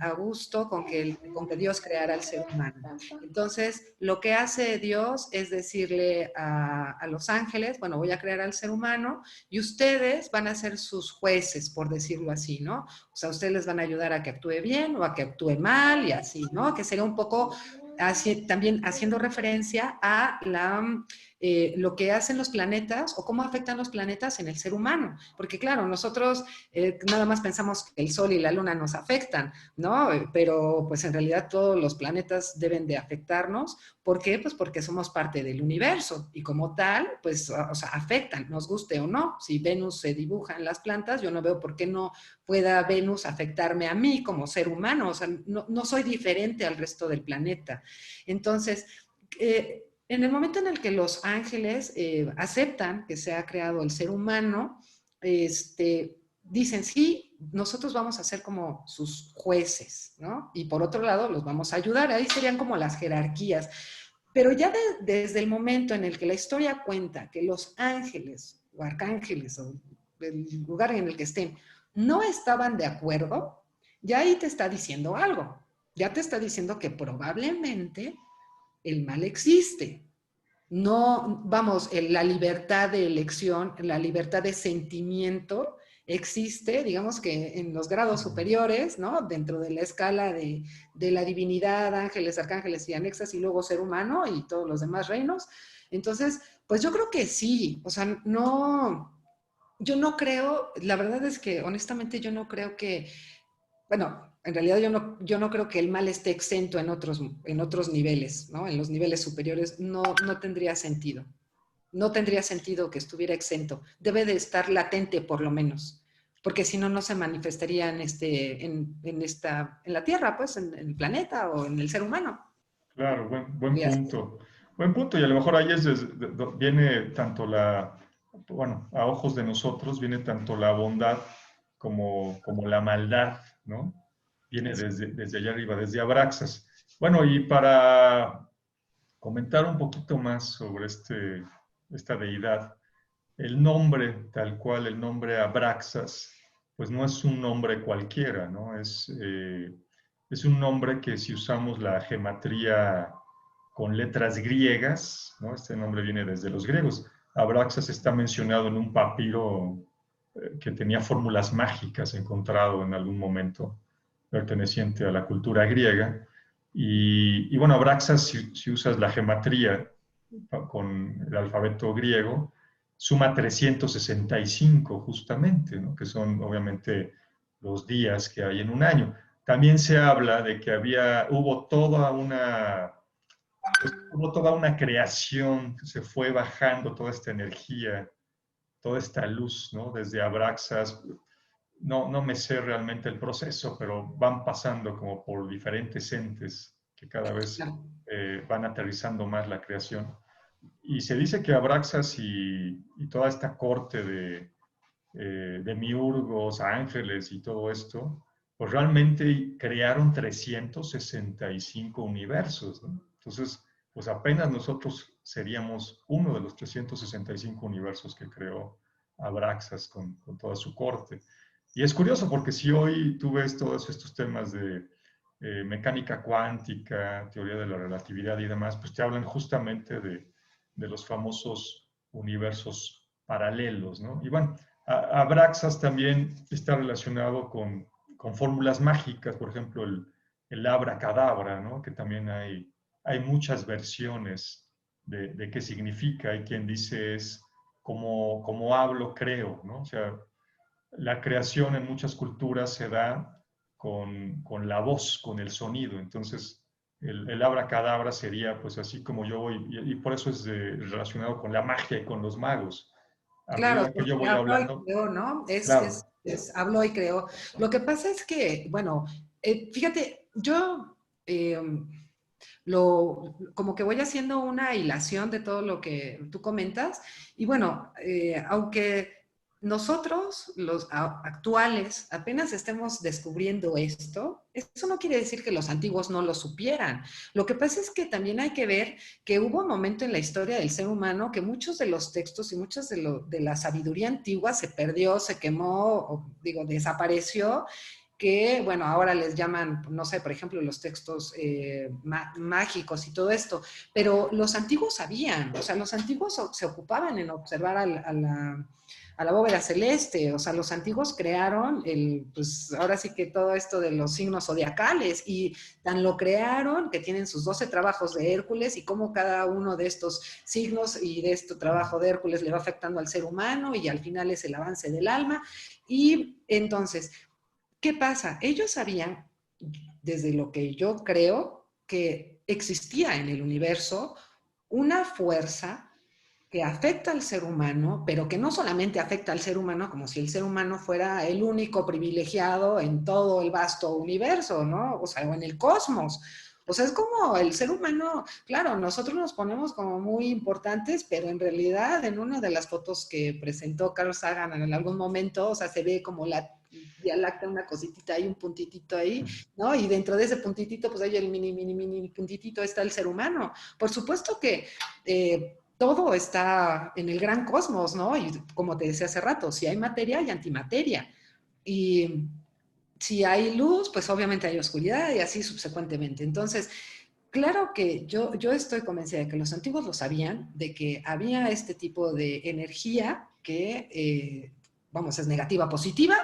a gusto con que Dios creara al ser humano. Entonces, lo que hace Dios es decirle a los ángeles, bueno, voy a crear al ser humano y ustedes van a ser sus jueces, por decirlo así, ¿no? O sea, ustedes les van a ayudar a que actúe bien o a que actúe mal y así, ¿no? Que sería un poco también haciendo referencia a lo que hacen los planetas o cómo afectan los planetas en el ser humano. Porque claro, nosotros nada más pensamos que el Sol y la Luna nos afectan, ¿no? Pero pues en realidad todos los planetas deben de afectarnos. ¿Por qué? Pues porque somos parte del universo y como tal, pues, o sea, afectan, nos guste o no. Si Venus se dibuja en las plantas, yo no veo por qué no pueda Venus afectarme a mí como ser humano. O sea, no soy diferente al resto del planeta. Entonces, en el momento en el que los ángeles aceptan que se ha creado el ser humano, dicen, sí, nosotros vamos a ser como sus jueces, ¿no? Y por otro lado, los vamos a ayudar. Ahí serían como las jerarquías. Pero ya desde el momento en el que la historia cuenta que los ángeles o arcángeles o el lugar en el que estén no estaban de acuerdo, ya ahí te está diciendo algo. Ya te está diciendo que probablemente el mal existe. No, vamos, la libertad de elección, la libertad de sentimiento existe, digamos que en los grados superiores, ¿no? Dentro de la escala de la divinidad, ángeles, arcángeles y anexas, y luego ser humano y todos los demás reinos. Entonces, pues yo creo que sí, o sea, no, yo no creo, la verdad es que honestamente yo no creo que, bueno, en realidad yo no creo que el mal esté exento en otros niveles, ¿no? En los niveles superiores no tendría sentido. No tendría sentido que estuviera exento. Debe de estar latente por lo menos, porque si no, no se manifestaría en la Tierra, pues, en el planeta o en el ser humano. Claro, buen punto. Buen punto, y a lo mejor ahí viene tanto bueno, a ojos de nosotros, viene tanto la bondad como la maldad, ¿no? Viene desde allá arriba, desde Abraxas. Bueno, y para comentar un poquito más sobre esta deidad, el nombre, tal cual, el nombre Abraxas, pues no es un nombre cualquiera, ¿no? Es un nombre que si usamos la gematría con letras griegas, ¿no? Este nombre viene desde los griegos. Abraxas está mencionado en un papiro que tenía fórmulas mágicas encontrado en algún momento perteneciente a la cultura griega. Y bueno, Abraxas, si usas la gematría con el alfabeto griego, suma 365 justamente, ¿no? Que son obviamente los días que hay en un año. También se habla de que hubo toda una creación, que se fue bajando toda esta energía, toda esta luz, ¿no? Desde Abraxas. No me sé realmente el proceso, pero van pasando como por diferentes entes que cada vez Claro. van aterrizando más la creación. Y se dice que Abraxas y toda esta corte de miurgos, ángeles y todo esto, pues realmente crearon 365 universos, ¿no? Entonces, pues apenas nosotros seríamos uno de los 365 universos que creó Abraxas con toda su corte. Y es curioso porque si hoy tú ves todos estos temas de mecánica cuántica, teoría de la relatividad y demás, pues te hablan justamente de los famosos universos paralelos, ¿no? Y bueno, Abraxas también está relacionado con fórmulas mágicas, por ejemplo, el abracadabra, ¿no? Que también hay muchas versiones de qué significa. Hay quien dice es como hablo, creo, ¿no? O sea, la creación en muchas culturas se da con la voz, con el sonido. Entonces, el abracadabra sería pues así como yo voy, y por eso es relacionado con la magia y con los magos. A Claro, medida que yo porque voy habló y hablando, creó, ¿no? claro, Habló y creó. Lo que pasa es que, bueno, fíjate, yo como que voy haciendo una hilación de todo lo que tú comentas, y bueno, aunque nosotros, los actuales, apenas estemos descubriendo esto, eso no quiere decir que los antiguos no lo supieran. Lo que pasa es que también hay que ver que hubo un momento en la historia del ser humano que muchos de los textos y muchas de la sabiduría antigua se perdió, se quemó, o, digo, desapareció, que, bueno, ahora les llaman, no sé, por ejemplo, los textos mágicos y todo esto, pero los antiguos sabían, o sea, los antiguos se ocupaban en observar a la bóveda celeste, o sea, los antiguos crearon pues ahora sí que todo esto de los signos zodiacales, y tan lo crearon que tienen sus 12 trabajos de Hércules, y cómo cada uno de estos signos y de este trabajo de Hércules le va afectando al ser humano, y al final es el avance del alma. Y entonces, ¿qué pasa? Ellos sabían, desde lo que yo creo, que existía en el universo una fuerza que afecta al ser humano, pero que no solamente afecta al ser humano como si el ser humano fuera el único privilegiado en todo el vasto universo, ¿no? O sea, o en el cosmos. O sea, es como el ser humano, claro, nosotros nos ponemos como muy importantes, pero en realidad en una de las fotos que presentó Carl Sagan en algún momento, o sea, se ve como la Vía Láctea, una cositita ahí, un puntitito ahí, ¿no? Y dentro de ese puntitito, pues ahí el mini puntitito está el ser humano. Por supuesto que todo está en el gran cosmos, ¿no? Y como te decía hace rato, si hay materia, hay antimateria. Y si hay luz, pues obviamente hay oscuridad y así subsecuentemente. Entonces, claro que yo estoy convencida de que los antiguos lo sabían, de que había este tipo de energía que, vamos, es negativa positiva,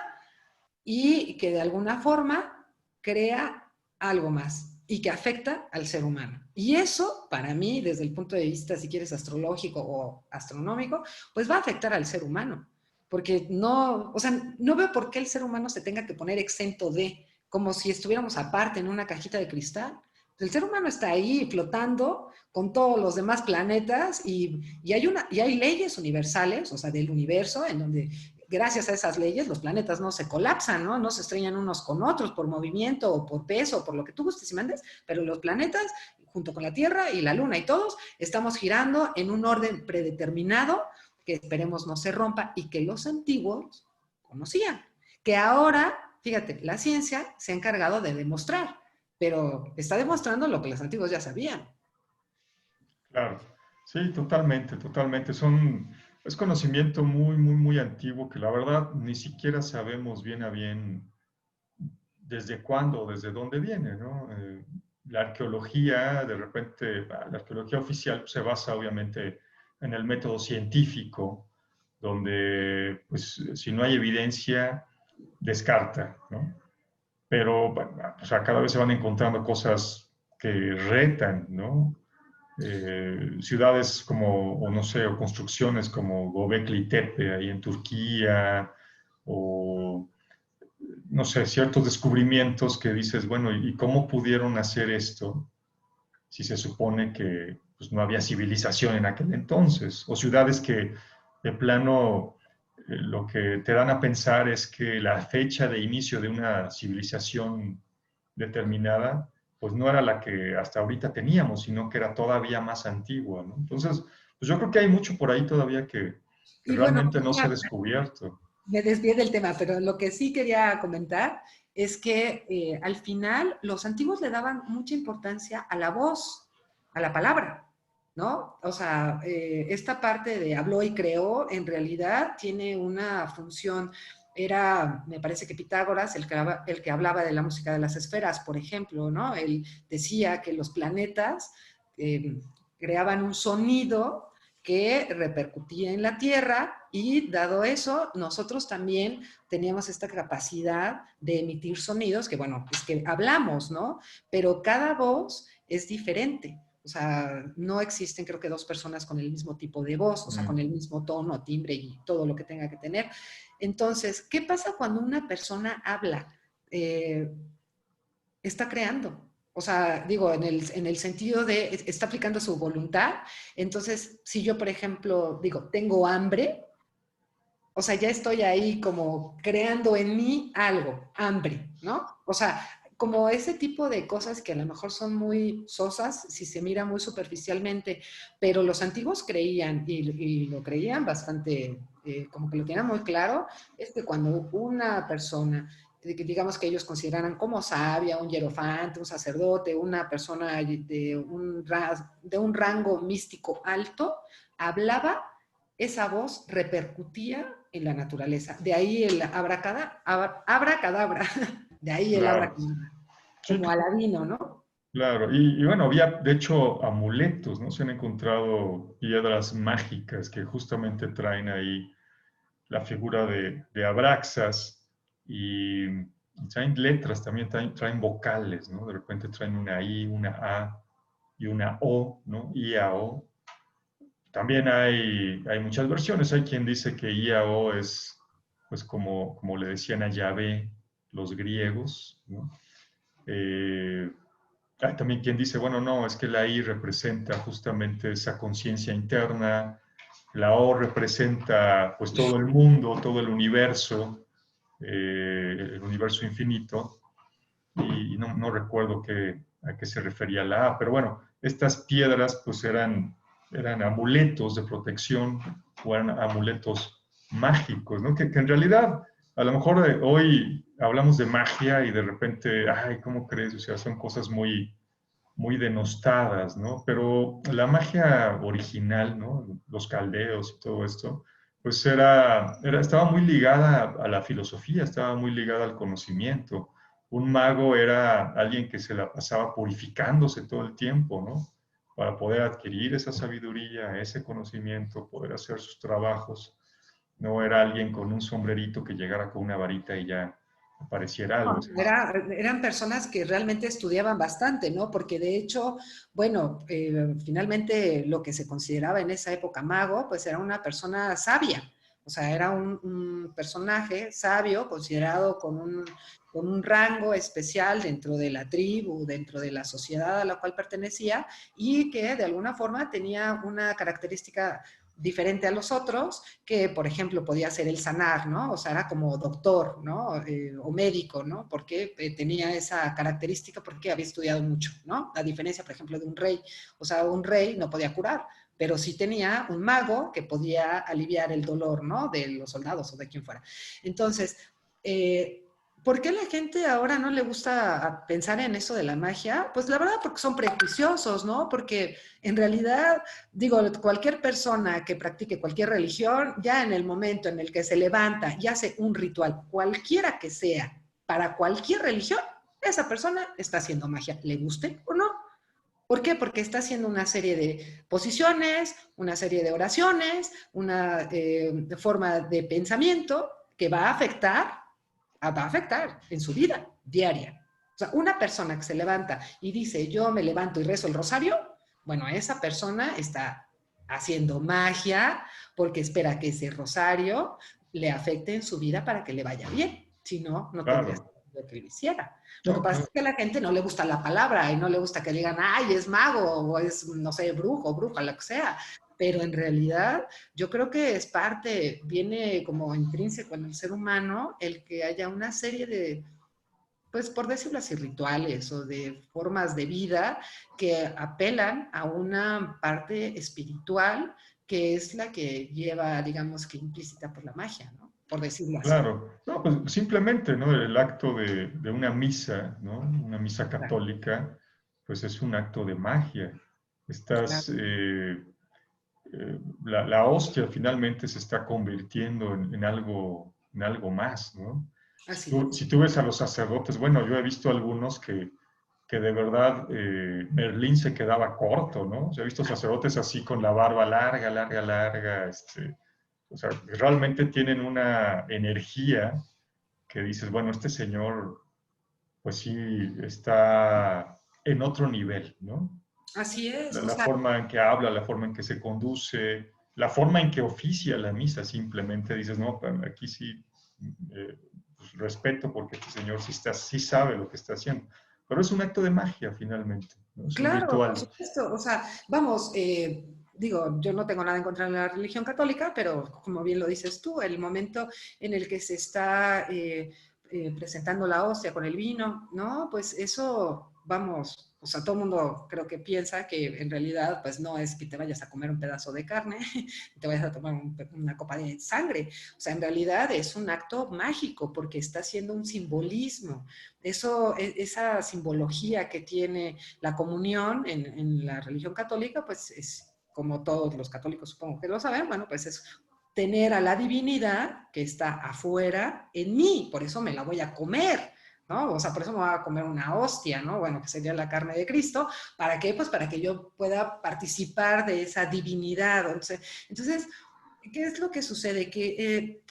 y que de alguna forma crea algo más y que afecta al ser humano. Y eso, para mí, desde el punto de vista, si quieres, astrológico o astronómico, pues va a afectar al ser humano. Porque no, o sea, no veo por qué el ser humano se tenga que poner exento de, como si estuviéramos aparte en una cajita de cristal. El ser humano está ahí flotando con todos los demás planetas, y hay leyes universales, o sea, del universo, en donde gracias a esas leyes los planetas no se colapsan, ¿no? No se estrellan unos con otros por movimiento o por peso o por lo que tú gustes y mandes, pero los planetas, junto con la Tierra y la Luna y todos, estamos girando en un orden predeterminado que esperemos no se rompa y que los antiguos conocían. Que ahora, fíjate, la ciencia se ha encargado de demostrar, pero está demostrando lo que los antiguos ya sabían. claro. Sí, totalmente, totalmente. Es conocimiento muy antiguo que la verdad ni siquiera sabemos bien a bien desde cuándo o desde dónde viene, ¿no? La arqueología, de repente, la arqueología oficial se basa obviamente en el método científico, donde, pues, si no hay evidencia, descarta, ¿no? Pero, bueno, o sea, cada vez se van encontrando cosas que retan, ¿no? Ciudades como, o no sé, o construcciones como Göbekli Tepe ahí en Turquía, o no sé, ciertos descubrimientos que dices, bueno, ¿y cómo pudieron hacer esto si se supone que pues, no había civilización en aquel entonces? O ciudades que de plano lo que te dan a pensar es que la fecha de inicio de una civilización determinada, pues no era la que hasta ahorita teníamos, sino que era todavía más antigua, ¿no? Entonces, pues yo creo que hay mucho por ahí todavía que Y bueno, realmente no se ha mira, descubierto. me desvié del tema, pero lo que sí quería comentar es que al final los antiguos le daban mucha importancia a la voz. a la palabra, ¿no? O sea, esta parte de habló y creó en realidad tiene una función. Era, me parece que Pitágoras, el que hablaba de la música de las esferas, por ejemplo, ¿no? Él decía que los planetas eh, creaban un sonido que repercutía en la Tierra y dado eso, nosotros también teníamos esta capacidad de emitir sonidos, que bueno, es que hablamos, ¿no? Pero cada voz es diferente. O sea, no existen creo que dos personas con el mismo tipo de voz, o sea, con el mismo tono, timbre y todo lo que tenga que tener. Entonces, ¿qué pasa cuando una persona habla? Eh, Está creando. O sea, digo, en el sentido de, está aplicando su voluntad. Entonces, si yo, por ejemplo, digo, tengo hambre, o sea, ya estoy ahí como creando en mí algo, hambre, ¿no? O sea, como ese tipo de cosas que a lo mejor son muy sosas, si se mira muy superficialmente, pero los antiguos creían, y lo creían bastante, como que lo tenían muy claro, es que cuando una persona, digamos que ellos consideraran como sabia, un hierofante, un sacerdote, una persona de un rango místico alto, hablaba, esa voz repercutía en la naturaleza. De ahí el abracadabra, de ahí el Claro, abracadabra, sí, como Aladino, ¿no? claro. Y bueno, había de hecho amuletos, ¿no? Se han encontrado piedras mágicas que justamente traen ahí la figura de Abraxas y traen letras, también traen vocales, ¿no? De repente traen una I, una A y una O, ¿no? I, A, O. También hay muchas versiones. Hay quien dice que I, A, O es, pues, como le decían a Yahvé los griegos, ¿no? Eh, Hay también quien dice, bueno, no, es que la I representa justamente esa conciencia interna, la O representa pues todo el mundo, todo el universo infinito, y no recuerdo a qué se refería la A, pero bueno, estas piedras pues eran amuletos de protección o eran amuletos mágicos, ¿no? Que en realidad a lo mejor hoy hablamos de magia y de repente, ay, ¿cómo crees? O sea, son cosas muy denostadas, ¿no? Pero la magia original, ¿no? Los caldeos y todo esto, pues estaba muy ligada a la filosofía, estaba muy ligada al conocimiento. Un mago era alguien que se la pasaba purificándose todo el tiempo, ¿no? Para poder adquirir esa sabiduría, ese conocimiento, poder hacer sus trabajos. No era alguien con un sombrerito que llegara con una varita y ya apareciera algo. Eran personas que realmente estudiaban bastante, ¿no? Porque de hecho, bueno, finalmente lo que se consideraba en esa época mago, pues era una persona sabia. O sea, era un personaje sabio, considerado con un rango especial dentro de la tribu, dentro de la sociedad a la cual pertenecía, y que de alguna forma tenía una característica diferente a los otros, que por ejemplo podía ser el sanar, ¿no? O sea, era como doctor, ¿no? O médico, ¿no? Porque tenía esa característica porque había estudiado mucho, ¿no? A diferencia, por ejemplo, de un rey. O sea, un rey no podía curar, pero sí tenía un mago que podía aliviar el dolor, ¿no? De los soldados o de quien fuera. Entonces, ¿por qué a la gente ahora no le gusta pensar en eso de la magia? Pues la verdad porque son prejuiciosos, ¿no? Porque en realidad, digo, cualquier persona que practique cualquier religión, ya en el momento en el que se levanta y hace un ritual, cualquiera que sea, para cualquier religión, esa persona está haciendo magia, le guste o no. ¿Por qué? Porque está haciendo una serie de posiciones, una serie de oraciones, una forma de pensamiento que va a afectar en su vida diaria. O sea, una persona que se levanta y dice, yo me levanto y rezo el rosario, bueno, esa persona está haciendo magia porque espera que ese rosario le afecte en su vida para que le vaya bien. Si no, no tendría Claro. sentido que lo hiciera. Lo que No, pasa claro. es que a la gente no le gusta la palabra y no le gusta que digan, ay, es mago o es, no sé, brujo, bruja, lo que sea. Pero en realidad yo creo que es parte, viene como intrínseco en el ser humano el que haya una serie de, pues por decirlo así, rituales o de formas de vida que apelan a una parte espiritual que es la que lleva, digamos que implícita por la magia, ¿no? Por decirlo así. Claro, no, pues simplemente, ¿no? El acto de una misa, ¿no? Una misa católica, pues es un acto de magia. Claro. Estás, la hostia finalmente se está convirtiendo en algo más, ¿no? Así es. Si tú ves a los sacerdotes, bueno, yo he visto algunos que de verdad Merlín se quedaba corto, ¿no? O sea, he visto sacerdotes así con la barba larga, larga, larga, o sea, realmente tienen una energía que dices, bueno, este señor, pues sí, está en otro nivel, ¿no? Así es. O La sea, forma en que habla, la forma en que se conduce, la forma en que oficia la misa, simplemente dices, no, aquí sí pues, respeto porque este señor sí sabe lo que está haciendo. Pero es un acto de magia finalmente, ¿no? Es un claro, por ritual. supuesto. O sea, vamos, digo, yo no tengo nada en contra de la religión católica, pero como bien lo dices tú, el momento en el que se está presentando la hostia con el vino, ¿no? Pues eso, vamos, o sea, todo el mundo creo que piensa que en realidad, pues no es que te vayas a comer un pedazo de carne, te vayas a tomar una copa de sangre. O sea, en realidad es un acto mágico porque está haciendo un simbolismo. Eso, esa simbología que tiene la comunión en la religión católica, pues es, como todos los católicos supongo que lo saben, bueno, pues es tener a la divinidad que está afuera en mí, por eso me la voy a comer, ¿no? O sea, por eso me voy a comer una hostia, ¿no? Bueno, que sería la carne de Cristo. ¿Para qué? Pues para que yo pueda participar de esa divinidad. Entonces ¿qué es lo que sucede? Que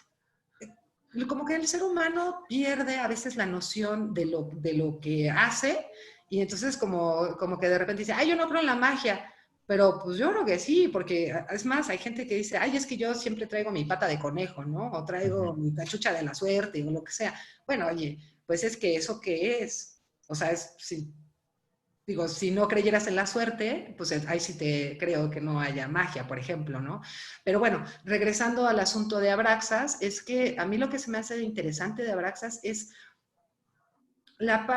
como que el ser humano pierde a veces la noción de lo que hace y entonces como que de repente dice, ay, yo no creo en la magia, pero pues yo creo que sí, porque es más, hay gente que dice, ay, es que yo siempre traigo mi pata de conejo, ¿no? O Uh traigo -huh. mi cachucha de la suerte o lo que sea. Bueno, oye, pues es que eso qué es. O sea, es, si digo, si no creyeras en la suerte, pues ahí sí te creo que no haya magia, por ejemplo, ¿no? Pero bueno, regresando al asunto de Abraxas, es que a mí lo que se me hace interesante de Abraxas es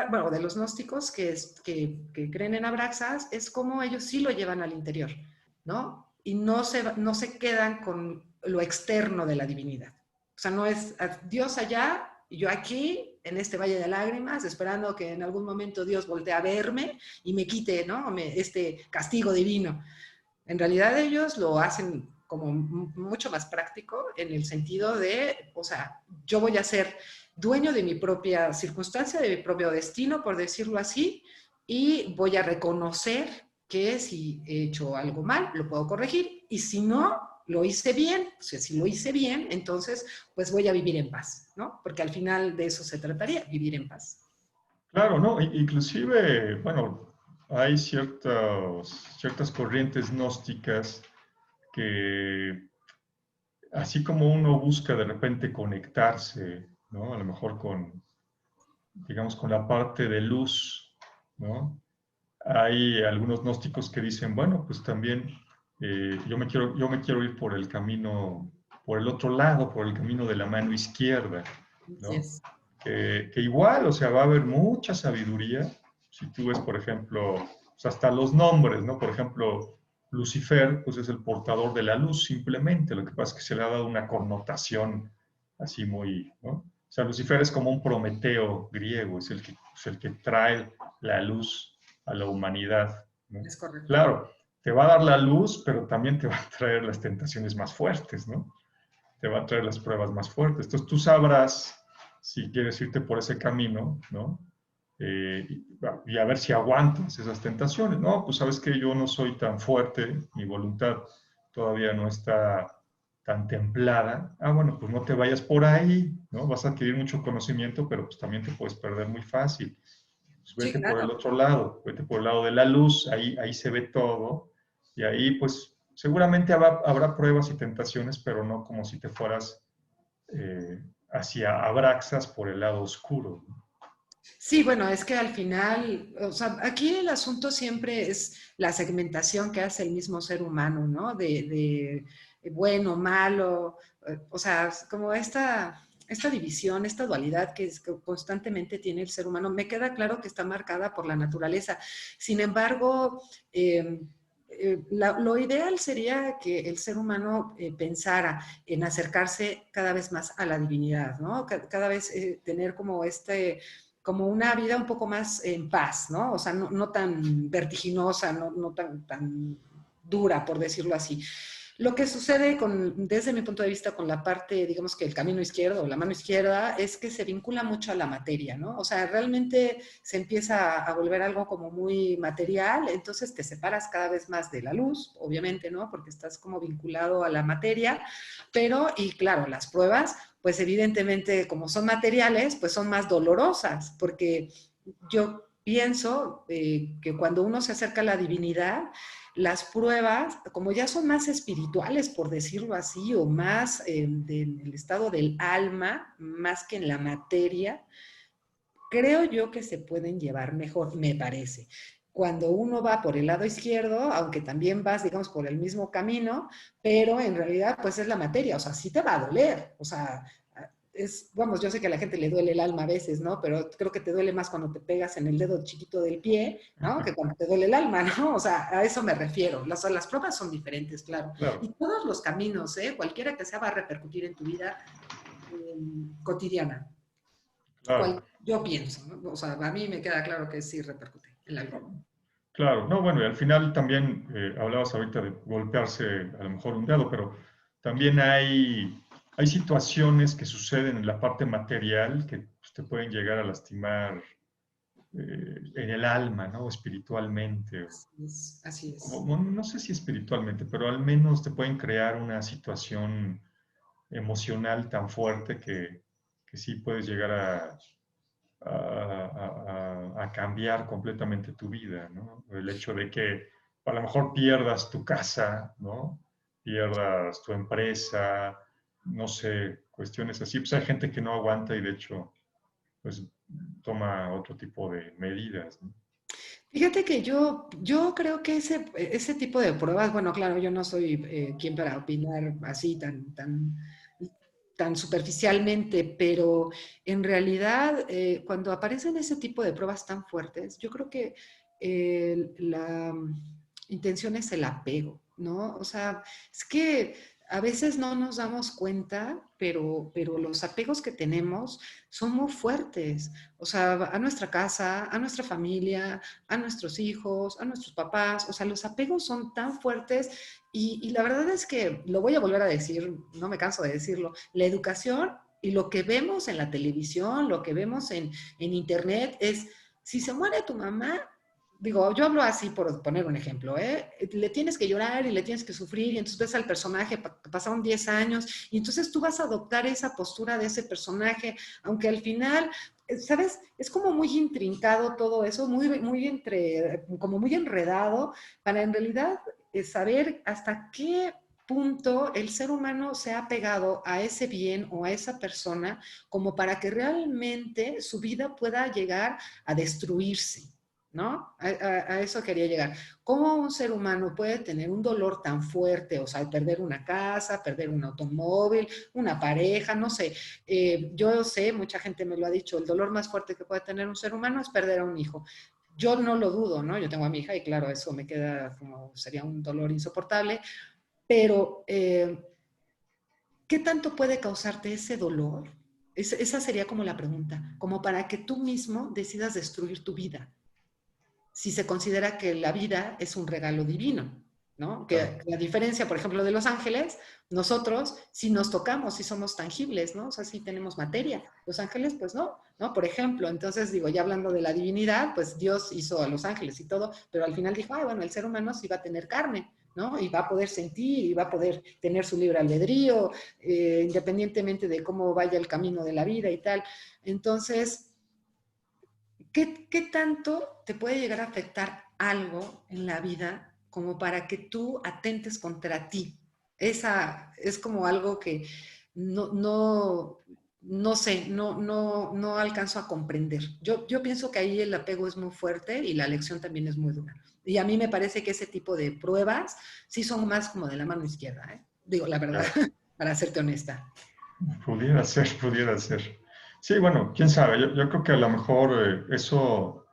bueno, de los gnósticos que creen en Abraxas, es cómo ellos sí lo llevan al interior, ¿no? Y no se quedan con lo externo de la divinidad. O sea, no es Dios allá y yo aquí, en este valle de lágrimas, esperando que en algún momento Dios voltee a verme y me quite, ¿no? Este castigo divino. En realidad ellos lo hacen como mucho más práctico en el sentido de, o sea, yo voy a ser dueño de mi propia circunstancia, de mi propio destino, por decirlo así, y voy a reconocer que si he hecho algo mal, lo puedo corregir, y si no, lo hice bien, o sea, si lo hice bien, entonces pues voy a vivir en paz, ¿no? Porque al final de eso se trataría, vivir en paz. Claro, ¿no? Inclusive, bueno, hay ciertas corrientes gnósticas que, así como uno busca de repente conectarse, ¿no? A lo mejor con, digamos, con la parte de luz, ¿no? Hay algunos gnósticos que dicen, bueno, pues también yo me quiero ir por el camino, por el otro lado, por el camino de la mano izquierda, Así ¿no? es. Que igual, o sea, va a haber mucha sabiduría. Si tú ves, por ejemplo, pues hasta los nombres, ¿no? Por ejemplo, Lucifer, pues es el portador de la luz, simplemente. Lo que pasa es que se le ha dado una connotación así muy, ¿no? O sea, Lucifer es como un Prometeo griego, es el que trae la luz a la humanidad, ¿no? Es correcto. Claro, te va a dar la luz, pero también te va a traer las tentaciones más fuertes, ¿no? Te va a traer las pruebas más fuertes. Entonces tú sabrás si quieres irte por ese camino, ¿no? Y a ver si aguantas esas tentaciones. No, pues sabes que yo no soy tan fuerte, mi voluntad todavía no está tan templada. Ah, bueno, pues no te vayas por ahí, ¿no? Vas a adquirir mucho conocimiento, pero pues también te puedes perder muy fácil. Pues Sí, vete por claro. el otro lado, vete por el lado de la luz, ahí se ve todo, y ahí pues seguramente habrá pruebas y tentaciones, pero no como si te fueras hacia Abraxas por el lado oscuro. Sí, bueno, es que al final, o sea, aquí el asunto siempre es la segmentación que hace el mismo ser humano, ¿no? De bueno, malo, o sea, como esta división, esta dualidad que constantemente tiene el ser humano, me queda claro que está marcada por la naturaleza. Sin embargo, lo ideal sería que el ser humano pensara en acercarse cada vez más a la divinidad, ¿no? Cada vez tener como como una vida un poco más en paz, ¿no? O sea, no tan vertiginosa, no tan dura, por decirlo así. Lo que sucede desde mi punto de vista con la parte, digamos que el camino izquierdo o la mano izquierda, es que se vincula mucho a la materia, ¿no? O sea, realmente se empieza a volver algo como muy material, entonces te separas cada vez más de la luz, obviamente, ¿no? Porque estás como vinculado a la materia, pero, y claro, las pruebas, pues evidentemente como son materiales, pues son más dolorosas, porque yo pienso que cuando uno se acerca a la divinidad, las pruebas, como ya son más espirituales, por decirlo así, o más del estado del alma, más que en la materia, creo yo que se pueden llevar mejor, me parece. Cuando uno va por el lado izquierdo, aunque también vas, digamos, por el mismo camino, pero en realidad, pues es la materia, o sea, sí te va a doler, o sea, vamos, yo sé que a la gente le duele el alma a veces, ¿no? Pero creo que te duele más cuando te pegas en el dedo chiquito del pie, ¿no? Que cuando te duele el alma, ¿no? O sea, a eso me refiero. Las pruebas son diferentes, claro. Y Claro, todos los caminos, ¿eh? Cualquiera que sea va a repercutir en tu vida cotidiana. claro. Yo pienso, ¿no? O sea, a mí me queda claro que sí repercute en la vida. Claro, no, bueno, y al final también hablabas ahorita de golpearse a lo mejor un dedo, pero también hay situaciones que suceden en la parte material que pues, te pueden llegar a lastimar en el alma, ¿no? Espiritualmente. Así es. No sé si espiritualmente, pero al menos te pueden crear una situación emocional tan fuerte que sí puedes llegar a cambiar completamente tu vida, ¿no? El hecho de que a lo mejor pierdas tu casa, ¿no? Pierdas tu empresa, no sé, cuestiones así. Pues hay gente que no aguanta y de hecho, pues toma otro tipo de medidas, ¿no? Fíjate que yo creo que ese tipo de pruebas, bueno, claro, yo no soy quien para opinar así tan superficialmente, pero en realidad cuando aparecen ese tipo de pruebas tan fuertes, yo creo que la intención es el apego, ¿no? O sea, es que a veces no nos damos cuenta, pero los apegos que tenemos son muy fuertes. O sea, a nuestra casa, a nuestra familia, a nuestros hijos, a nuestros papás. O sea, los apegos son tan fuertes y la verdad es que, lo voy a volver a decir, no me canso de decirlo, la educación y lo que vemos en la televisión, lo que vemos en internet es, si se muere tu mamá, digo, yo hablo así por poner un ejemplo, ¿eh? Le tienes que llorar y le tienes que sufrir y entonces ves al personaje, pasaron 10 años y entonces tú vas a adoptar esa postura de ese personaje, aunque al final ¿sabes? Es como muy intrincado todo eso, como muy enredado, para en realidad saber hasta qué punto el ser humano se ha pegado a ese bien o a esa persona como para que realmente su vida pueda llegar a destruirse. ¿No? A eso quería llegar. ¿Cómo un ser humano puede tener un dolor tan fuerte? O sea, perder una casa, perder un automóvil, una pareja, no sé, yo sé, mucha gente me lo ha dicho, el dolor más fuerte que puede tener un ser humano es perder a un hijo. Yo no lo dudo, ¿no? Yo tengo a mi hija y claro, eso me queda como, sería un dolor insoportable, pero ¿qué tanto puede causarte ese dolor? Esa sería como la pregunta, como para que tú mismo decidas destruir tu vida si se considera que la vida es un regalo divino, ¿no? Claro. Que la diferencia, por ejemplo, de los ángeles, nosotros sí nos tocamos, sí somos tangibles, ¿no? O sea, sí tenemos materia. Los ángeles, pues no, ¿no? Por ejemplo, entonces digo, ya hablando de la divinidad, pues Dios hizo a los ángeles y todo, pero al final dijo, ay, bueno, el ser humano sí va a tener carne, ¿no? Y va a poder sentir y va a poder tener su libre albedrío, independientemente de cómo vaya el camino de la vida y tal. Entonces, ¿qué tanto te puede llegar a afectar algo en la vida como para que tú atentes contra ti? Esa es como algo que no sé, no alcanzo a comprender. Yo pienso que ahí el apego es muy fuerte y la lección también es muy dura. Y a mí me parece que ese tipo de pruebas sí son más como de la mano izquierda, ¿eh? Digo, la verdad, Claro. para serte honesta. Pudiera ser, pudiera ser. Sí, bueno, quién sabe. Yo creo que a lo mejor eso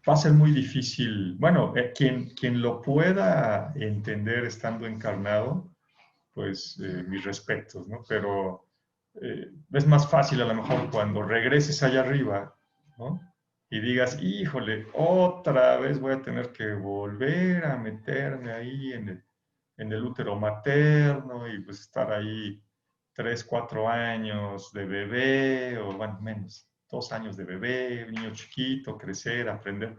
va a ser muy difícil. Bueno, quien lo pueda entender estando encarnado, pues mis respetos, ¿no? Pero es más fácil a lo mejor cuando regreses allá arriba, ¿no? y digas, híjole, otra vez voy a tener que volver a meterme ahí en el útero materno y pues estar ahí 3, 4 años de bebé, o bueno, menos, 2 años de bebé, niño chiquito, crecer, aprender.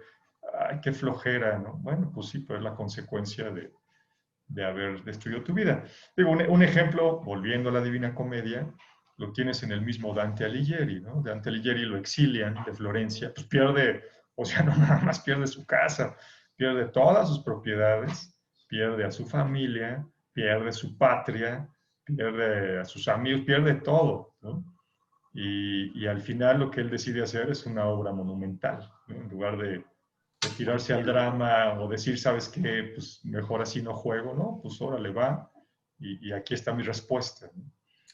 Ay, qué flojera, ¿no? Bueno, pues sí, pero es la consecuencia de haber destruido tu vida. Digo, un ejemplo, volviendo a la Divina Comedia, lo tienes en el mismo Dante Alighieri, ¿no? Dante Alighieri lo exilian de Florencia, pues pierde, o sea, no nada más pierde su casa, pierde todas sus propiedades, pierde a su familia, pierde su patria, pierde a sus amigos, pierde todo, ¿no? Y al final lo que él decide hacer es una obra monumental, ¿no? En lugar de tirarse al drama o decir, ¿sabes qué? Pues mejor así no juego, ¿no? Pues órale, va. Y aquí está mi respuesta, ¿no?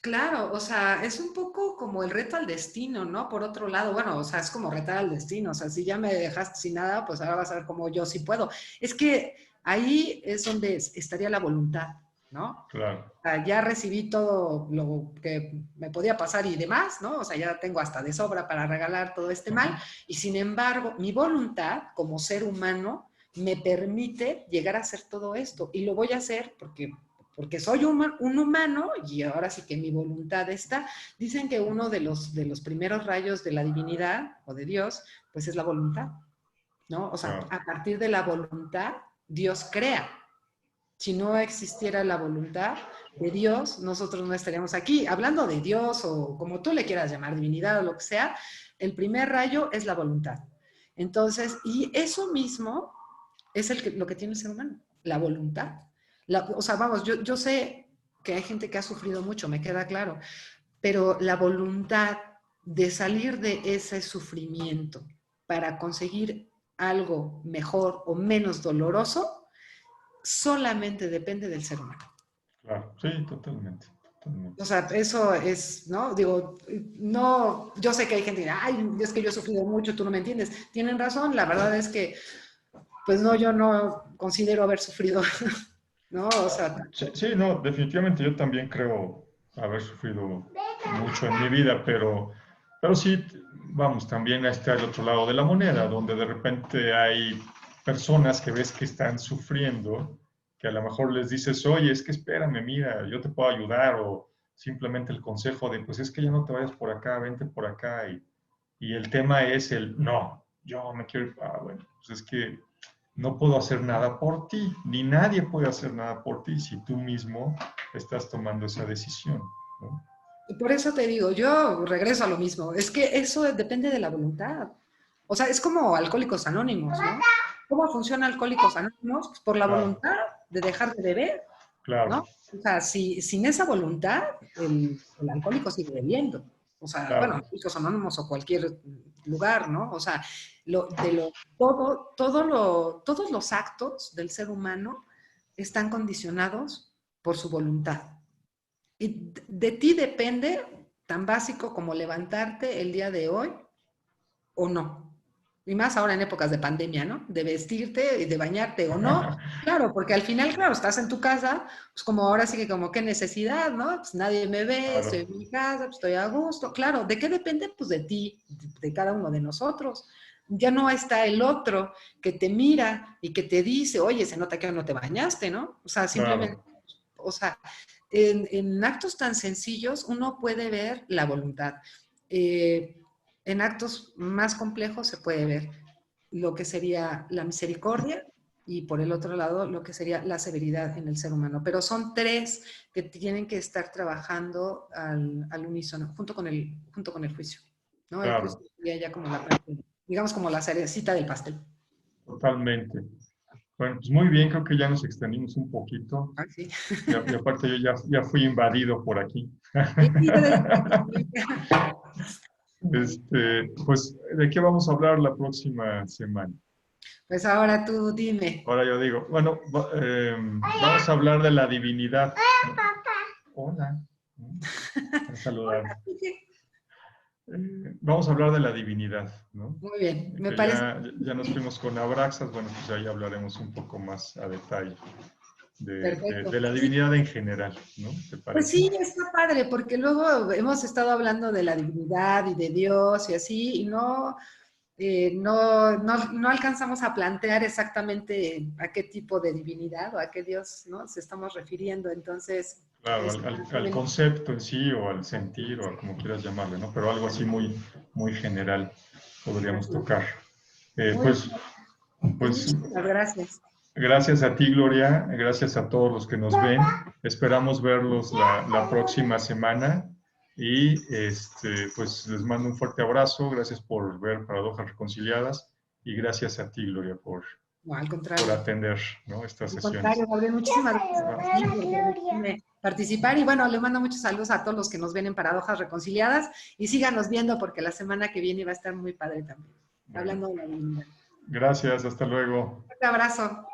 Claro, o sea, es un poco como el reto al destino, ¿no? Por otro lado, bueno, o sea, es como retar al destino, o sea, si ya me dejaste sin nada, pues ahora vas a ver cómo yo sí puedo. Es que ahí es donde estaría la voluntad, ¿no? Claro, O sea, ya recibí todo lo que me podía pasar y demás, ¿no? O sea, ya tengo hasta de sobra para regalar todo este mal, y sin embargo, mi voluntad como ser humano me permite llegar a hacer todo esto, y lo voy a hacer porque soy un humano y ahora sí que mi voluntad está. Dicen que uno de los primeros rayos de la divinidad o de Dios, pues es la voluntad, ¿no? O sea, claro. a partir de la voluntad, Dios crea. Si no existiera la voluntad de Dios, nosotros no estaríamos aquí. Hablando de Dios o como tú le quieras llamar, divinidad o lo que sea, el primer rayo es la voluntad. Entonces, y eso mismo es lo que tiene el ser humano, la voluntad. O sea, vamos, yo sé que hay gente que ha sufrido mucho, me queda claro, pero la voluntad de salir de ese sufrimiento para conseguir algo mejor o menos doloroso solamente depende del ser humano. Claro, sí, totalmente, O totalmente. sea, eso es, ¿no? Digo, no, yo sé que hay gente que dice, ay, es que yo he sufrido mucho, tú no me entiendes. Tienen razón, la verdad es que, pues no, yo no considero haber sufrido, ¿no? O sea, Sí, tanto. sí, no, definitivamente yo también creo haber sufrido mucho en mi vida, pero sí, vamos, también está el otro lado de la moneda, donde de repente hay personas que ves que están sufriendo, que a lo mejor les dices, oye, es que espérame, mira, yo te puedo ayudar, o simplemente el consejo de, pues es que ya no te vayas por acá, vente por acá, y el tema es el, no, yo me quiero ir, bueno, pues es que no puedo hacer nada por ti, ni nadie puede hacer nada por ti si tú mismo estás tomando esa decisión, ¿no? Por eso te digo, yo regreso a lo mismo, es que eso depende de la voluntad. O sea, es como Alcohólicos Anónimos, ¿no? ¿Cómo funciona Alcohólicos Anónimos? Pues por la Claro, voluntad de dejar de beber, claro, ¿no? O sea, sin esa voluntad, el alcohólico sigue bebiendo. O sea, bueno, claro, Alcohólicos Anónimos o cualquier lugar, ¿no? O sea, todos los actos del ser humano están condicionados por su voluntad. Y de ti depende, tan básico como levantarte el día de hoy o no. Y más ahora en épocas de pandemia, ¿no? De vestirte y de bañarte o no. Claro, porque al final, claro, estás en tu casa, pues como ahora sí que como qué necesidad, ¿no? Pues nadie me ve, estoy claro, en mi casa, pues estoy a gusto. Claro, ¿de qué depende? Pues de ti, de cada uno de nosotros. Ya no está el otro que te mira y que te dice, oye, se nota que no te bañaste, ¿no? O sea, simplemente, claro, o sea, en actos tan sencillos uno puede ver la voluntad. En actos más complejos se puede ver lo que sería la misericordia y por el otro lado lo que sería la severidad en el ser humano. Pero son tres que tienen que estar trabajando al unísono, junto con el juicio. ¿No? El juicio claro, sería ya como la parte, digamos como la cerecita del pastel. totalmente. Bueno, pues muy bien, creo que ya nos extendimos un poquito Ah, sí. y aparte yo ya fui invadido por aquí. Pues, ¿de qué vamos a hablar la próxima semana? Pues ahora tú dime. Ahora yo digo, bueno, vamos a hablar de la divinidad. Hola. A saludar. Vamos a hablar de la divinidad, ¿no? Muy bien, me Que parece. ya nos fuimos con Abraxas, bueno, pues ahí hablaremos un poco más a detalle Perfecto. de la Sí, divinidad en general, ¿no? ¿Te pues parece? sí, está padre, porque luego hemos estado hablando de la divinidad y de Dios y así, y no, no alcanzamos a plantear exactamente a qué tipo de divinidad o a qué Dios, ¿no?, se estamos refiriendo. Entonces, Claro, al concepto en sí o al sentir o a como quieras llamarle, ¿no? Pero algo así muy, muy general podríamos tocar. muy Pues, bien. Pues pues muchísimas gracias. gracias a ti, Gloria, gracias a todos los que nos ven. Esperamos verlos la próxima semana y pues les mando un fuerte abrazo. Gracias por ver Paradojas Reconciliadas y gracias a ti, Gloria, No, al por contrario. atender, ¿no?, estas Al sesiones. contrario, Gabriel, muchísimas gracias a ti por permitirme participar. Y bueno, le mando muchos saludos a todos los que nos ven en Paradojas Reconciliadas y síganos viendo porque la semana que viene va a estar muy padre también. Bueno, Hablando de la divinidad. gracias, hasta luego. Un abrazo.